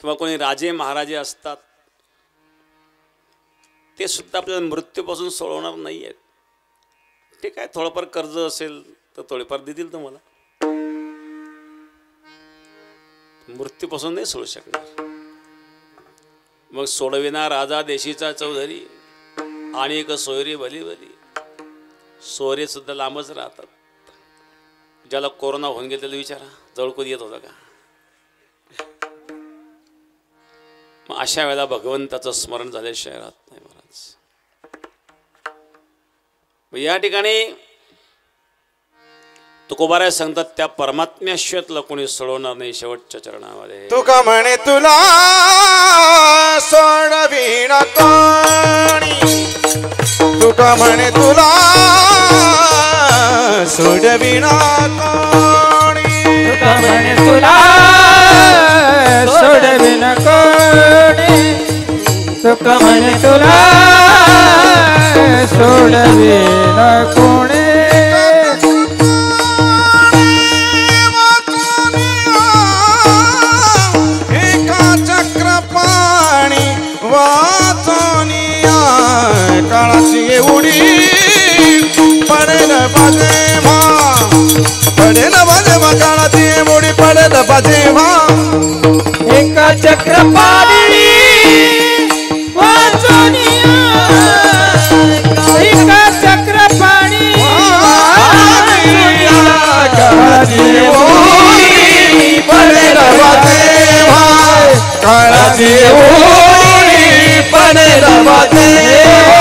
किंवा कोणी राजे महाराजे असतात ते सुद्धा आपल्याला मृत्यूपासून सोडवणार नाही आहेत ठीक आहे थोडंफार कर्ज असेल तर थोडेफार देतील तुम्हाला मृत्यूपासून नाही सोडू शकणार मग सोडविना राजा देशीचा चौधरी आणि एक सोयरी भली भली सोयरे सुद्धा लांबच राहतात ज्याला कोरोना होऊन गेला त्याला विचारा जवळकून येत होता का मग अशा वेळेला भगवंताचं स्मरण झाल्याशिवाय राहत नाही महाराज या ठिकाणी तुकोबाराय सांगतात त्या परमात्म्याशिवाय तुला कोणी सोडवणार नाही शेवटच्या चरणामध्ये तुका म्हणे तुला सोडविण कोणी तुका म्हणे तुला सोडविण कोणी तुका म्हणे तुला सोडविन कोणी तुका म्हणे तुला सोडविन कोणी एका चक्रपाणी वाचोनिया काळाची एवढी पडेल बाजेवा पडेल बाजेवा काळाची एवढी पडेल बाजेवा एका चक्रपाणी वाचोनिया एका चक्रपाणी वाचोनिया काळाची ओढी पडेल वाजेवा काळाची एवढी पडेल बाजेवा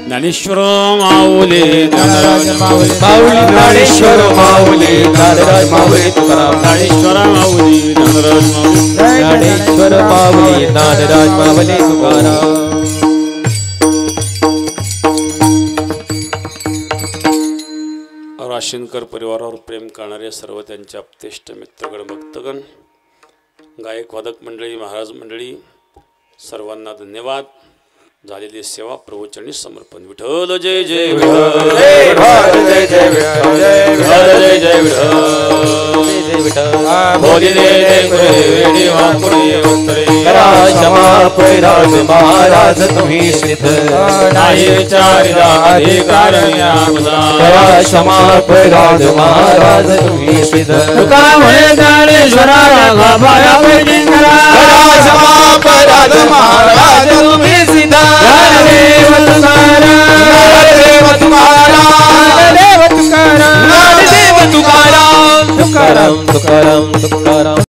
ज्ञानेश्वर माऊली ज्ञानराज माऊली माऊली ज्ञानेश्वर माऊली ज्ञानराज माऊली तुकाराम ज्ञानेश्वर माऊली ज्ञानराज माऊली ज्ञानेश्वर माऊली ज्ञानराज माऊली तुकाराम राशीनकर परिवारावर प्रेम करणारे सर्व त्यांचे आप्तेष्ट मित्रगण भक्तगण गायक वादक मंडळी महाराज मंडळी सर्वांना धन्यवाद झालेली सेवा प्रवचनी समर्पण विठ्ठल जय जय विठ्ठल जय जय विठ्ठल जय जय विठ्ठल बोलिले जय वेडी वाकुडी उत्तरे करा क्षमा पैराज महाराज तुम्ही सिद्ध नाही विचारिला अधिकार करा क्षमा पैराज महाराज तुम्ही सिद्ध तुका म्हणे ज्ञानेश्वरा गाभाया पैदिंगरा करा क्षमा पैराज महाराज तुम्ही सिद्ध ज्ञानदेव तुकाराम तुकाराम तुकाराम तुकाराम